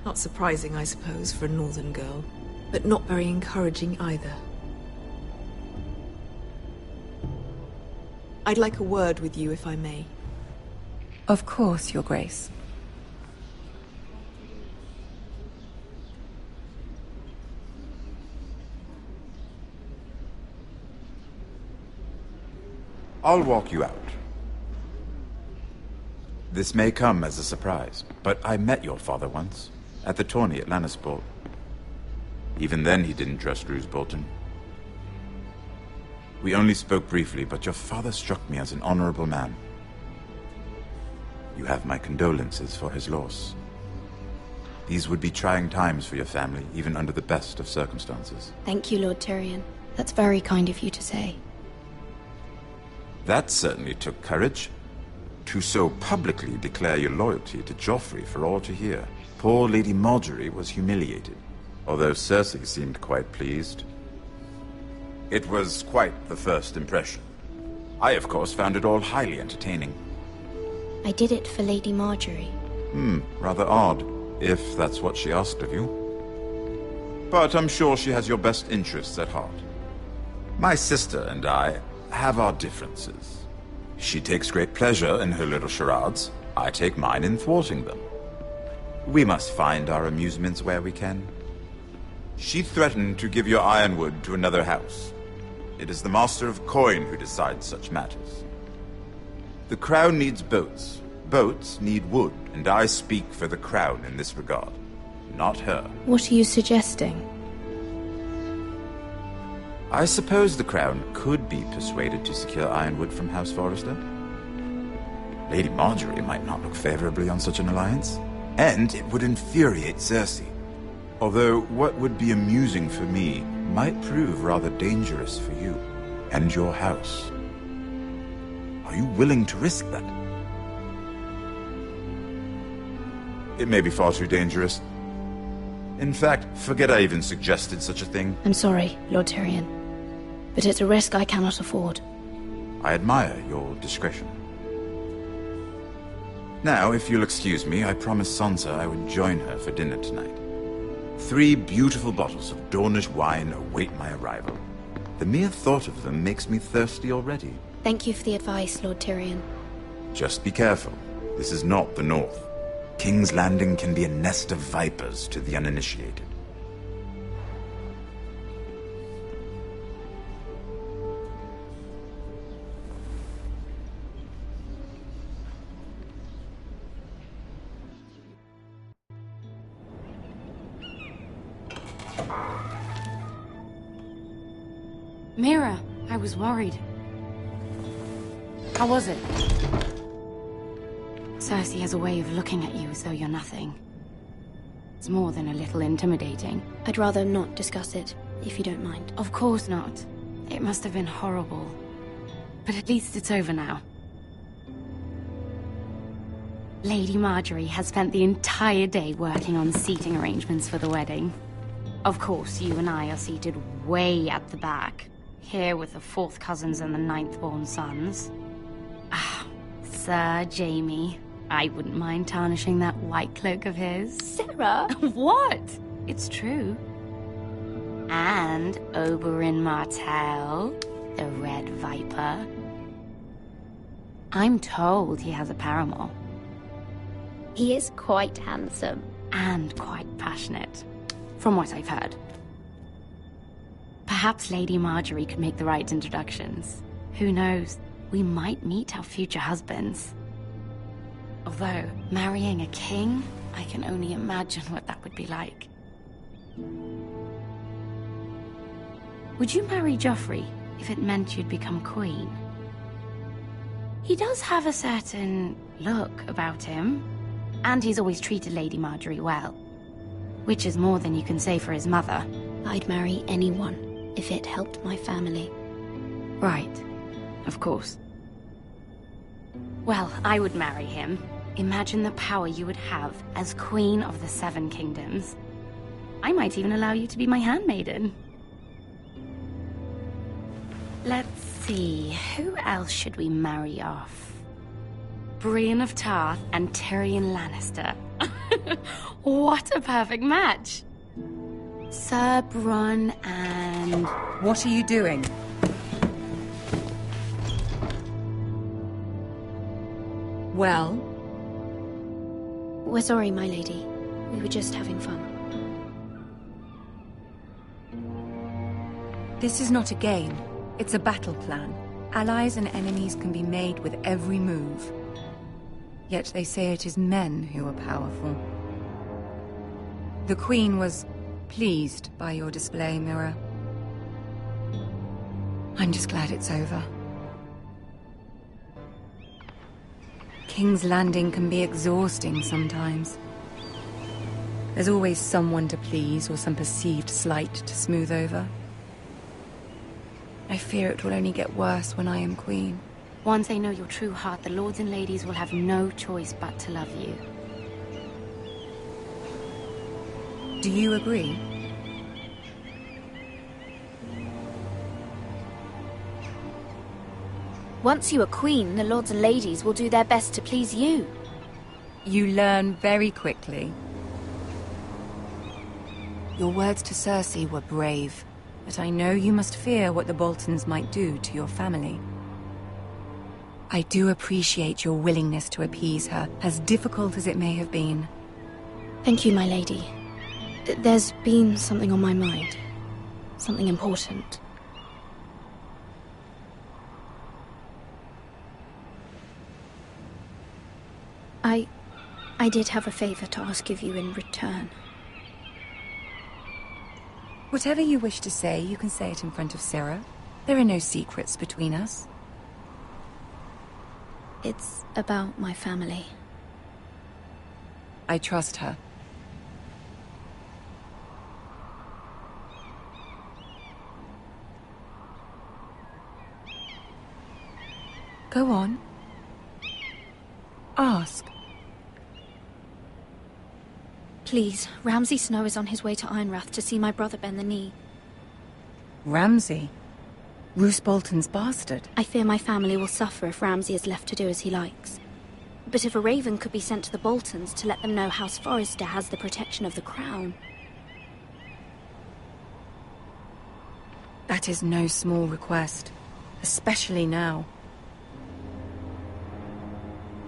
Not surprising, I suppose, for a northern girl, but not very encouraging either. I'd like a word with you, if I may. Of course, Your Grace. I'll walk you out. This may come as a surprise, but I met your father once, at the tourney at Lannisport. Even then he didn't trust Roose Bolton. We only spoke briefly, but your father struck me as an honorable man. You have my condolences for his loss. These would be trying times for your family, even under the best of circumstances. Thank you, Lord Tyrion. That's very kind of you to say. That certainly took courage. To so publicly declare your loyalty to Joffrey for all to hear. Poor Lady Margaery was humiliated, although Cersei seemed quite pleased. It was quite the first impression. I, of course, found it all highly entertaining. I did it for Lady Margaery. Rather odd, if that's what she asked of you. But I'm sure she has your best interests at heart. My sister and I have our differences. She takes great pleasure in her little charades. I take mine in thwarting them. We must find our amusements where we can. She threatened to give your ironwood to another house. It is the Master of Coin who decides such matters. The Crown needs boats. Boats need wood, and I speak for the Crown in this regard, not her. What are you suggesting? I suppose the Crown could be persuaded to secure ironwood from House Forrester. Lady Margaery might not look favorably on such an alliance, and it would infuriate Cersei. Although what would be amusing for me might prove rather dangerous for you and your house. Are you willing to risk that? It may be far too dangerous. In fact, forget I even suggested such a thing. I'm sorry, Lord Tyrion, but it's a risk I cannot afford. I admire your discretion. Now, if you'll excuse me, I promised Sansa I would join her for dinner tonight. 3 beautiful bottles of Dornish wine await my arrival. The mere thought of them makes me thirsty already. Thank you for the advice, Lord Tyrion. Just be careful. This is not the North. King's Landing can be a nest of vipers to the uninitiated. Mira, I was worried. How was it? Cersei has a way of looking at you as though you're nothing. It's more than a little intimidating. I'd rather not discuss it, if you don't mind. Of course not. It must have been horrible. But at least it's over now. Lady Margaery has spent the entire day working on seating arrangements for the wedding. Of course, you and I are seated way at the back, here with the 4th cousins and the 9th-born sons. Ah, Sir Jaime. I wouldn't mind tarnishing that white cloak of his. Sarah! What? It's true. And Oberyn Martell, the Red Viper. I'm told he has a paramour. He is quite handsome. And quite passionate, from what I've heard. Perhaps Lady Margaery could make the right introductions. Who knows? We might meet our future husbands. Although, marrying a king, I can only imagine what that would be like. Would you marry Joffrey if it meant you'd become queen? He does have a certain look about him, and he's always treated Lady Margaery well. Which is more than you can say for his mother. I'd marry anyone if it helped my family. Right. Of course. Well, I would marry him. Imagine the power you would have as Queen of the 7 Kingdoms. I might even allow you to be my handmaiden. Let's see, who else should we marry off? Brienne of Tarth and Tyrion Lannister. What a perfect match! Sir Bronn and... What are you doing? Well? We're sorry, my lady. We were just having fun. This is not a game. It's a battle plan. Allies and enemies can be made with every move. Yet they say it is men who are powerful. The Queen was pleased by your display, Mira. I'm just glad it's over. King's Landing can be exhausting sometimes. There's always someone to please or some perceived slight to smooth over. I fear it will only get worse when I am queen. Once they know your true heart, the lords and ladies will have no choice but to love you. Do you agree? Once you are queen, the lords and ladies will do their best to please you. You learn very quickly. Your words to Cersei were brave, but I know you must fear what the Boltons might do to your family. I do appreciate your willingness to appease her, as difficult as it may have been. Thank you, my lady. There's been something on my mind. Something important. I did have a favor to ask of you in return. Whatever you wish to say, you can say it in front of Sarah. There are no secrets between us. It's about my family. I trust her. Go on. Ask. Please, Ramsay Snow is on his way to Ironrath to see my brother bend the knee. Ramsay? Roose Bolton's bastard? I fear my family will suffer if Ramsay is left to do as he likes. But if a raven could be sent to the Boltons to let them know House Forrester has the protection of the crown... That is no small request, especially now.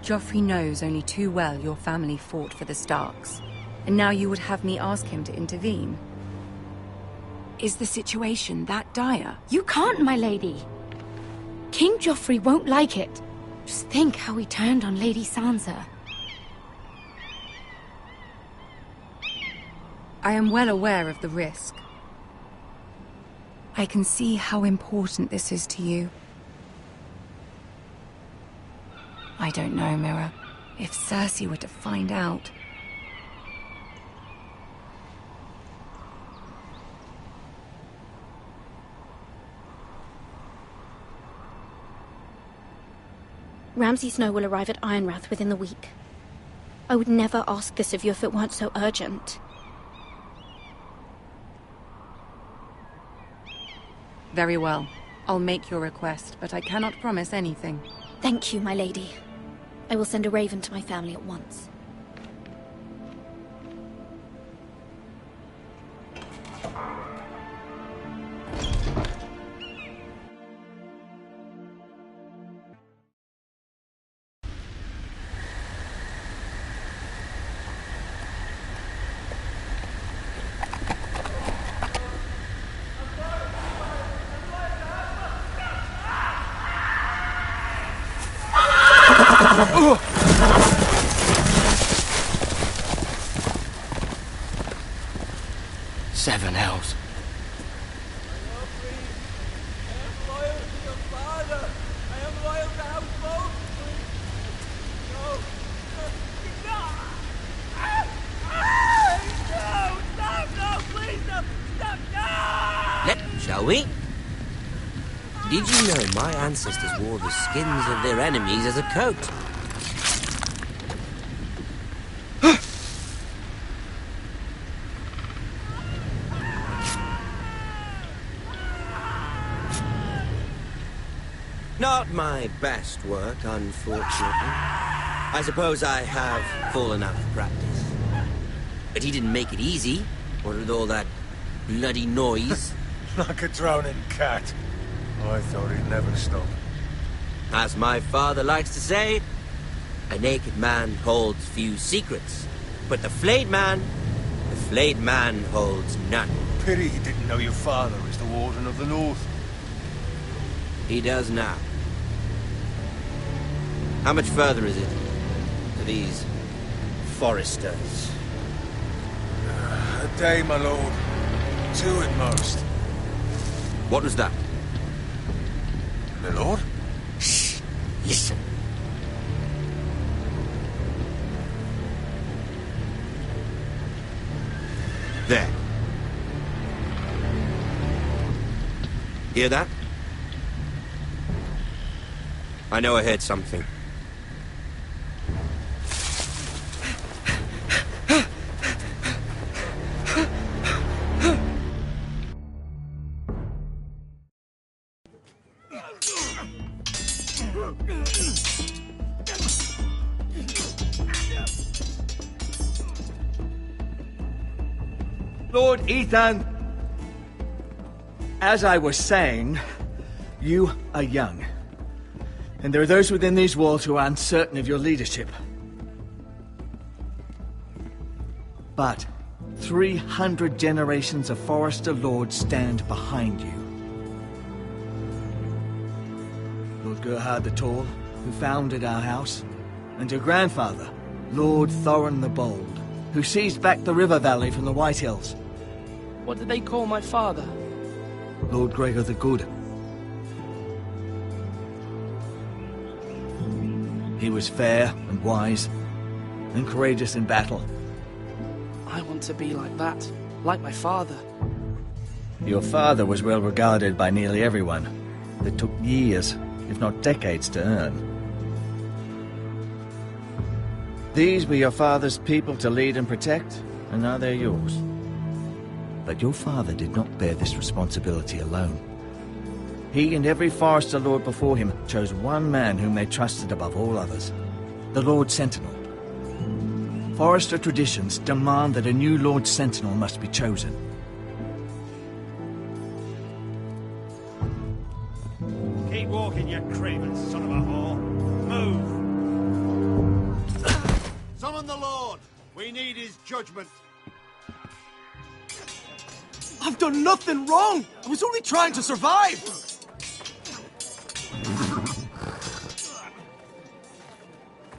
Joffrey knows only too well your family fought for the Starks, and now you would have me ask him to intervene. Is the situation that dire? You can't, my lady. King Joffrey won't like it. Just think how he turned on Lady Sansa. I am well aware of the risk. I can see how important this is to you. I don't know, Mira. If Cersei were to find out... Ramsay Snow will arrive at Ironrath within the week. I would never ask this of you if it weren't so urgent. Very well. I'll make your request, but I cannot promise anything. Thank you, my lady. I will send a raven to my family at once. Seven hells. Shall we? Did you know my ancestors wore the skins of their enemies as a coat? my best work, unfortunately. I suppose I have fallen out of practice. But he didn't make it easy, what with all that bloody noise. Like a drowning cat. I thought he'd never stop. As my father likes to say, a naked man holds few secrets, but the flayed man holds none. Pity he didn't know your father is the Warden of the North. He does now. How much further is it to these foresters? A day, my lord. 2 at most. What was that? My lord? Shh! Listen. There. Hear that? I know I heard something. Lord Ethan, as I was saying, you are young. And there are those within these walls who are uncertain of your leadership. But 300 generations of Forester Lords stand behind you. Lord Gerhard the Tall, who founded our house, and your grandfather, Lord Thorin the Bold, who seized back the river valley from the White Hills. What did they call my father? Lord Gregor the Good. He was fair and wise, and courageous in battle. I want to be like that, like my father. Your father was well regarded by nearly everyone. It took years, if not decades, to earn. These were your father's people to lead and protect, and now they're yours. But your father did not bear this responsibility alone. He and every Forester Lord before him chose one man whom they trusted above all others, the Lord Sentinel. Forester traditions demand that a new Lord Sentinel must be chosen. Keep walking, you craven son of a whore. Move! Summon the Lord! We need his judgment. I've done nothing wrong! I was only trying to survive!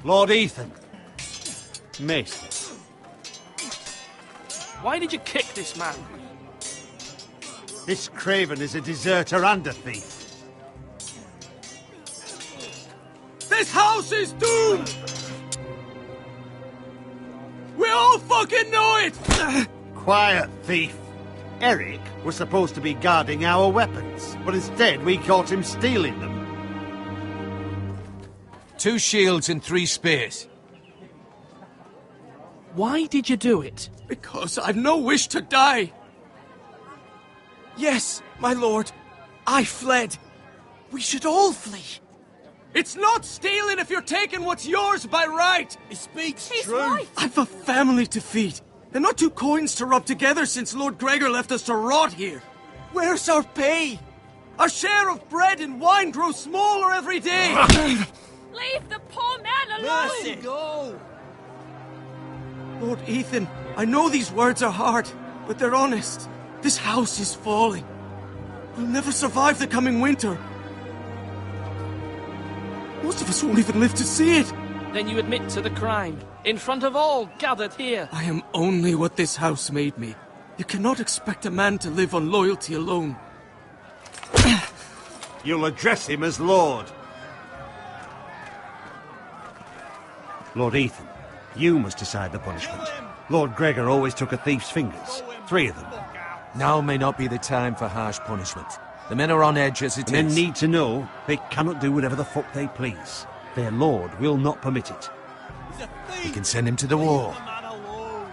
Lord Ethan. Miss. Why did you kick this man? This craven is a deserter and a thief. This house is doomed! We all fucking know it! Quiet, thief. Eric was supposed to be guarding our weapons, but instead we caught him stealing them. 2 shields and 3 spears. Why did you do it? Because I've no wish to die. Yes, my lord, I fled. We should all flee. It's not stealing if you're taking what's yours by right. He speaks He's true. right. I've a family to feed, and not 2 coins to rub together since Lord Gregor left us to rot here. Where's our pay? Our share of bread and wine grows smaller every day. Leave the poor man alone! Mercy, go! Lord Ethan, I know these words are hard, but they're honest. This house is falling. We'll never survive the coming winter. Most of us won't even live to see it. Then you admit to the crime, in front of all gathered here. I am only what this house made me. You cannot expect a man to live on loyalty alone. You'll address him as Lord. Lord Ethan, you must decide the punishment. Lord Gregor always took a thief's fingers. 3 of them. Now may not be the time for harsh punishment. The men are on edge as it is. Men need to know they cannot do whatever the fuck they please. Their lord will not permit it. We can send him to the wall. Man alone.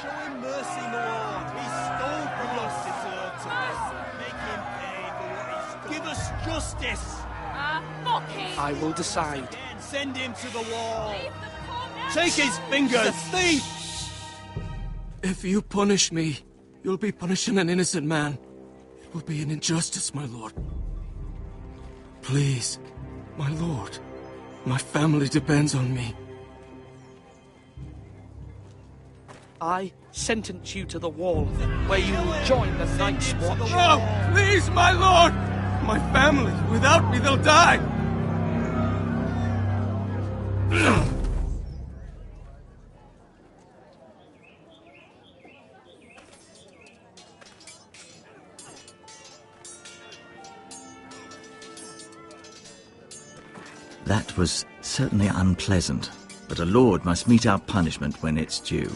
Show him mercy, Lord. He stole from us, deserter. Make him pay for what he stole. Give us justice. Fuck I will decide. Send him to the wall! Take his fingers! The thief! If you punish me, you'll be punishing an innocent man. It will be an injustice, my lord. Please, my lord. My family depends on me. I sentence you to the wall, where you will join the Night's Watch. No! Please, my lord! My family, without me, they'll die! That was certainly unpleasant, but a lord must mete out punishment when it's due.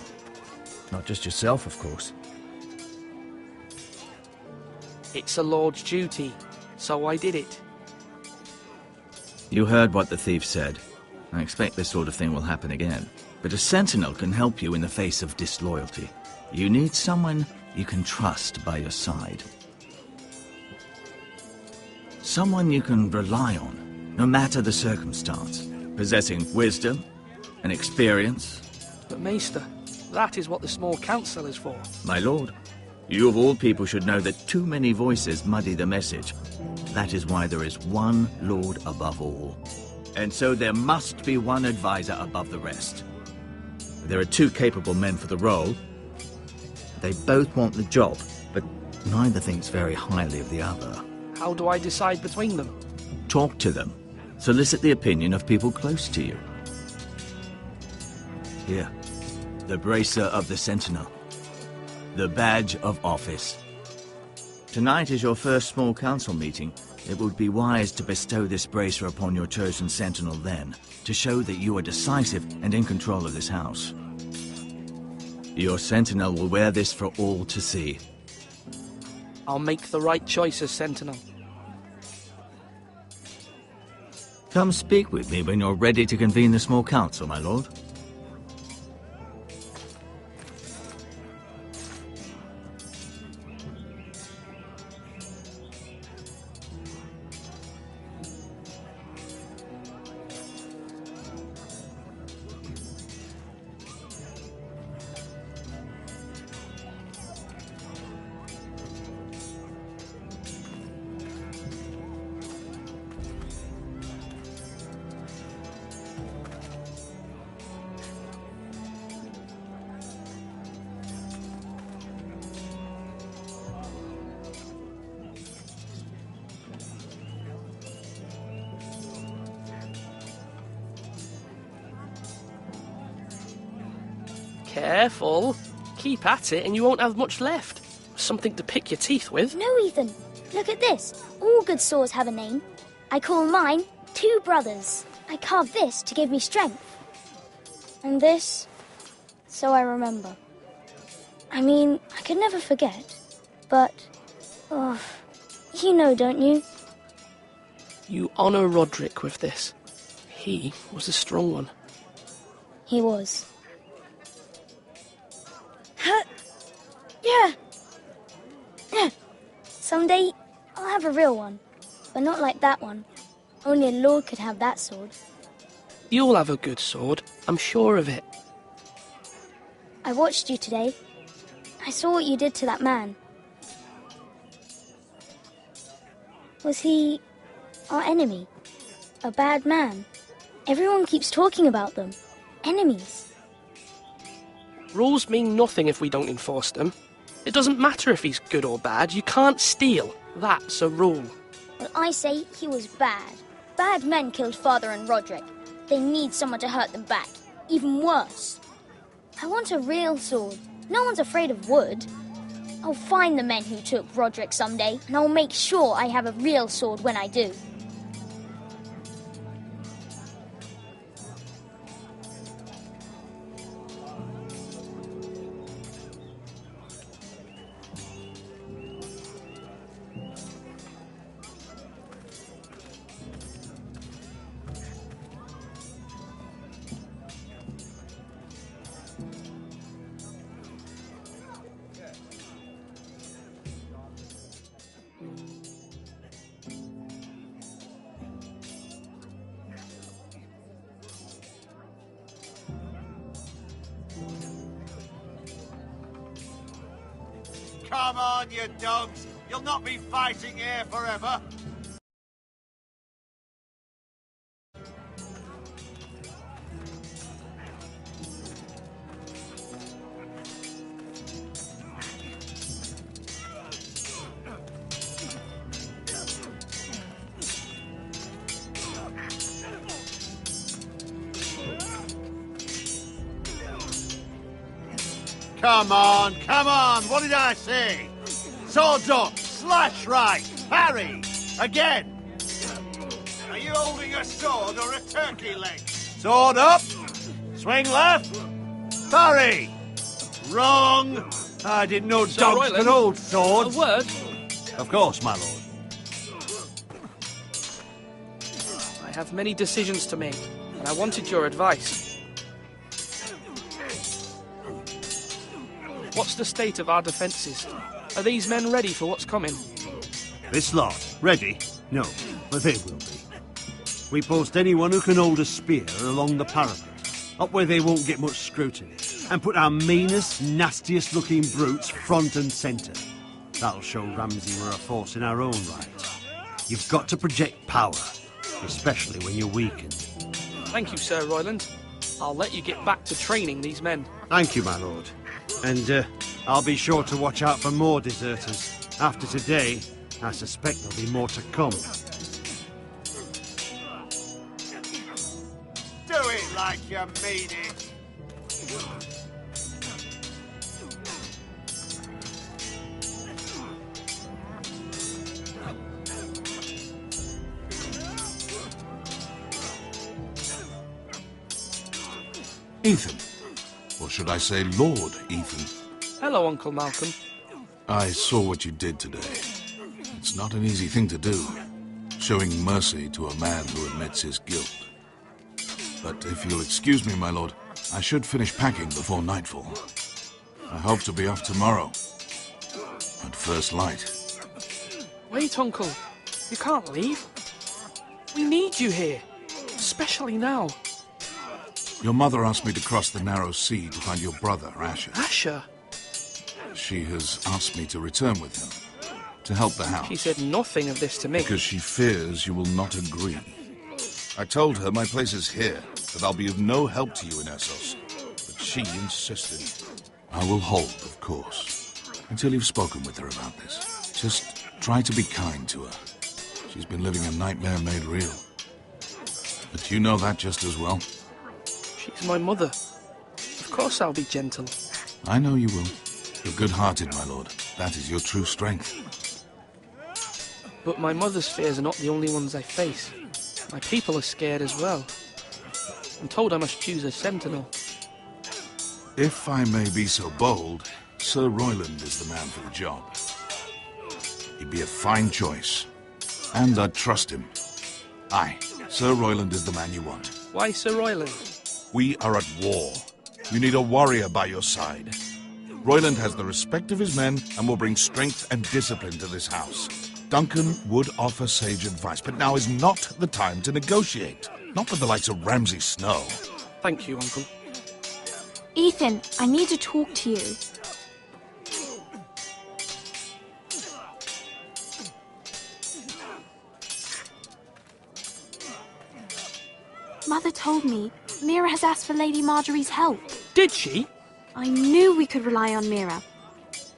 Not just yourself, of course. It's a lord's duty, so I did it. You heard what the thief said. I expect this sort of thing will happen again. But a sentinel can help you in the face of disloyalty. You need someone you can trust by your side. Someone you can rely on, no matter the circumstance. Possessing wisdom and experience. But Maester, that is what the small council is for. My lord, you of all people should know that too many voices muddy the message. That is why there is one lord above all. And so there must be one advisor above the rest. There are two capable men for the role. They both want the job, but neither thinks very highly of the other. How do I decide between them? Talk to them. Solicit the opinion of people close to you. Here, the bracer of the Sentinel. The badge of office. Tonight is your first small council meeting. It would be wise to bestow this bracer upon your chosen Sentinel then, to show that you are decisive and in control of this house. Your Sentinel will wear this for all to see. I'll make the right choice as Sentinel. Come speak with me when you're ready to convene the small council, my lord. Careful. Keep at it and you won't have much left. Something to pick your teeth with. No, Ethan. Look at this. All good swords have a name. I call mine Two Brothers. I carved this to give me strength. And this, so I remember. I mean, I could never forget. But, you know, don't you? You honour Roderick with this. He was a strong one. He was. Yeah. Someday, I'll have a real one. But not like that one. Only a lord could have that sword. You'll have a good sword. I'm sure of it. I watched you today. I saw what you did to that man. Was he our enemy? A bad man? Everyone keeps talking about them. Enemies. Rules mean nothing if we don't enforce them. It doesn't matter if he's good or bad. You can't steal. That's a rule. Well, I say he was bad. Bad men killed Father and Roderick. They need someone to hurt them back. Even worse. I want a real sword. No one's afraid of wood. I'll find the men who took Roderick someday, and I'll make sure I have a real sword when I do. Come on, you dogs. You'll not be fighting here forever. Come on, what did I say? Swords up, slash right, parry, again. Are you holding a sword or a turkey leg? Sword up, swing left, parry. Wrong. I didn't know dogs could hold swords. A word? Of course, my lord. I have many decisions to make, and I wanted your advice. What's the state of our defences? Are these men ready for what's coming? This lot, ready? No, but they will be. We post anyone who can hold a spear along the parapet, up where they won't get much scrutiny, and put our meanest, nastiest looking brutes front and centre. That'll show Ramsay we're a force in our own right. You've got to project power, especially when you're weakened. Thank you, Sir Royland. I'll let you get back to training these men. Thank you, my lord. And I'll be sure to watch out for more deserters. After today, I suspect there'll be more to come. Do it like you mean it. Ethan. Or should I say Lord Ethan? Hello, Uncle Malcolm. I saw what you did today. It's not an easy thing to do, showing mercy to a man who admits his guilt. But if you'll excuse me, my lord, I should finish packing before nightfall. I hope to be off tomorrow, at first light. Wait, Uncle. You can't leave. We need you here, especially now. Your mother asked me to cross the narrow sea to find your brother, Asher. Asher? She has asked me to return with him, to help the house. She said nothing of this to me. Because she fears you will not agree. I told her my place is here, that I'll be of no help to you in Essos. But she insisted. I will hold, of course, until you've spoken with her about this. Just try to be kind to her. She's been living a nightmare made real. But you know that just as well. She's my mother. Of course I'll be gentle. I know you will. You're good-hearted, my lord. That is your true strength. But my mother's fears are not the only ones I face. My people are scared as well. I'm told I must choose a sentinel. If I may be so bold, Sir Royland is the man for the job. He'd be a fine choice. And I'd trust him. Aye, Sir Royland is the man you want. Why Sir Royland? We are at war. You need a warrior by your side. Royland has the respect of his men and will bring strength and discipline to this house. Duncan would offer sage advice, but now is not the time to negotiate. Not with the likes of Ramsay Snow. Thank you, Uncle. Ethan, I need to talk to you. Mother told me Mira has asked for Lady Marjorie's help. Did she? I knew we could rely on Mira.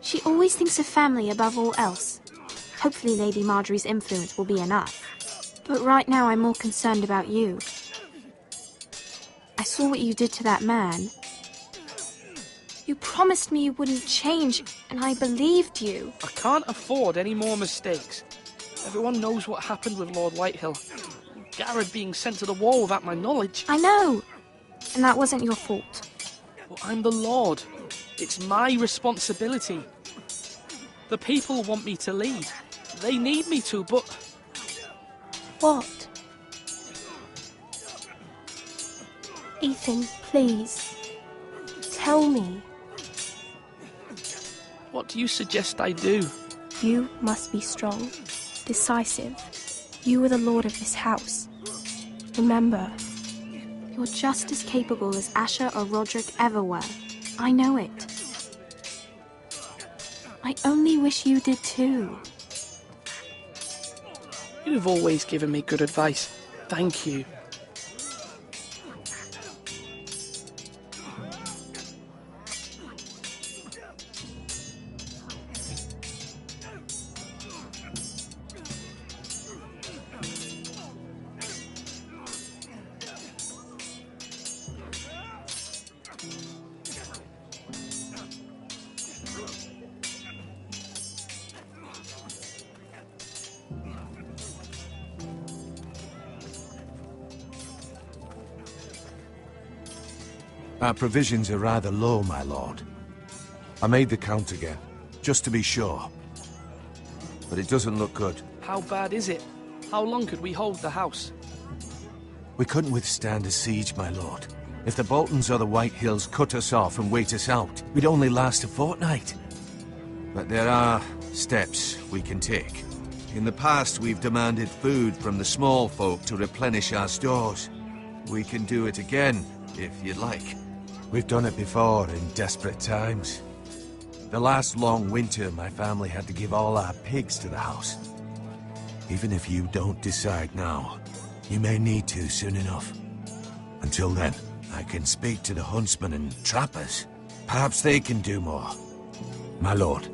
She always thinks of family above all else. Hopefully Lady Marjorie's influence will be enough. But right now I'm more concerned about you. I saw what you did to that man. You promised me you wouldn't change, and I believed you. I can't afford any more mistakes. Everyone knows what happened with Lord Whitehill. Garrett being sent to the wall without my knowledge. I know. And that wasn't your fault. Well, I'm the Lord. It's my responsibility. The people want me to lead. They need me to, but... What? Ethan, please. Tell me. What do you suggest I do? You must be strong, decisive. You are the lord of this house. Remember, you're just as capable as Asher or Roderick ever were. I know it. I only wish you did too. You've always given me good advice. Thank you. Our provisions are rather low, my lord. I made the count again, just to be sure. But it doesn't look good. How bad is it? How long could we hold the house? We couldn't withstand a siege, my lord. If the Boltons or the White Hills cut us off and wait us out, we'd only last a fortnight. But there are steps we can take. In the past, we've demanded food from the small folk to replenish our stores. We can do it again, if you'd like. We've done it before in desperate times. The last long winter, my family had to give all our pigs to the house. Even if you don't decide now, you may need to soon enough. Until then, I can speak to the huntsmen and trappers. Perhaps they can do more. My lord.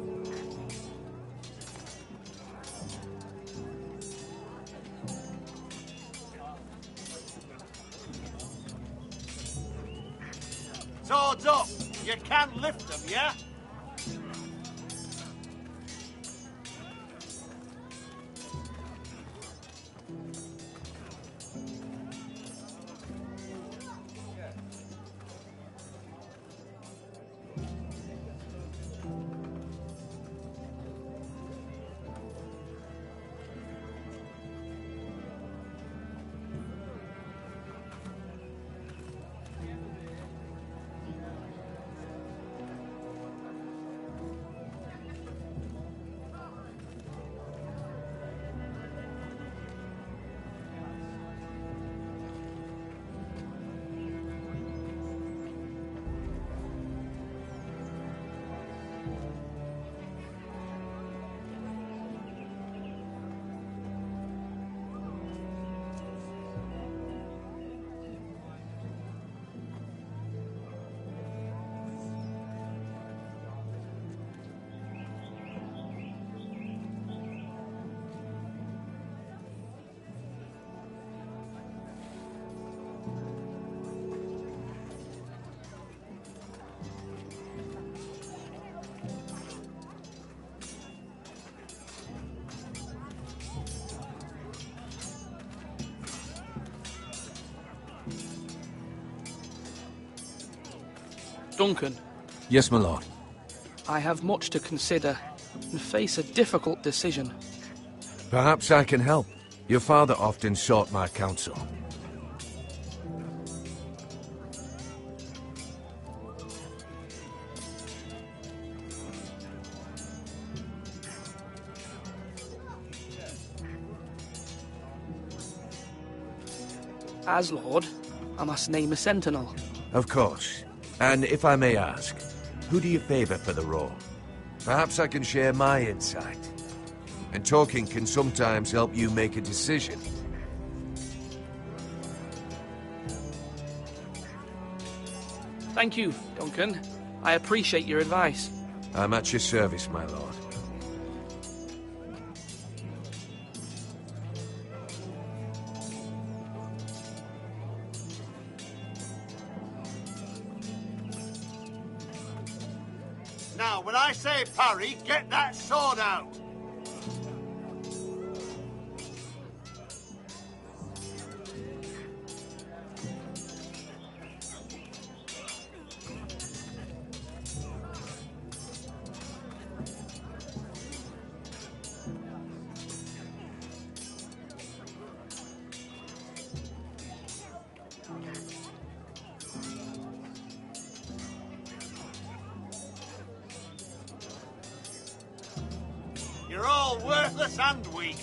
Swords up! You can lift them, yeah? Duncan. Yes, my lord. I have much to consider and face a difficult decision. Perhaps I can help. Your father often sought my counsel. As Lord, I must name a sentinel. Of course. And if I may ask, who do you favor for the role? Perhaps I can share my insight. And talking can sometimes help you make a decision. Thank you, Duncan. I appreciate your advice. I'm at your service, my lord. Now, when I say parry, get that sword out! You're all worthless and weak.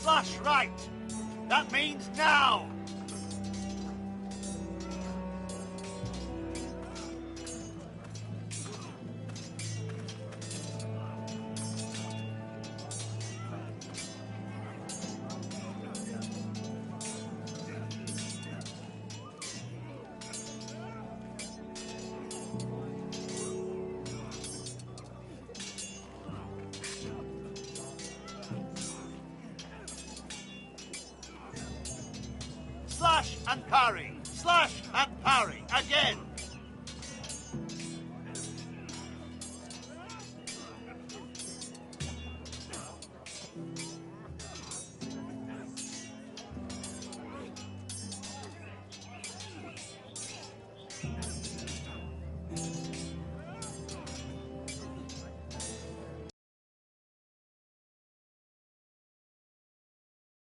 slash right. That means now. Slash and parry. Slash and parry. Again.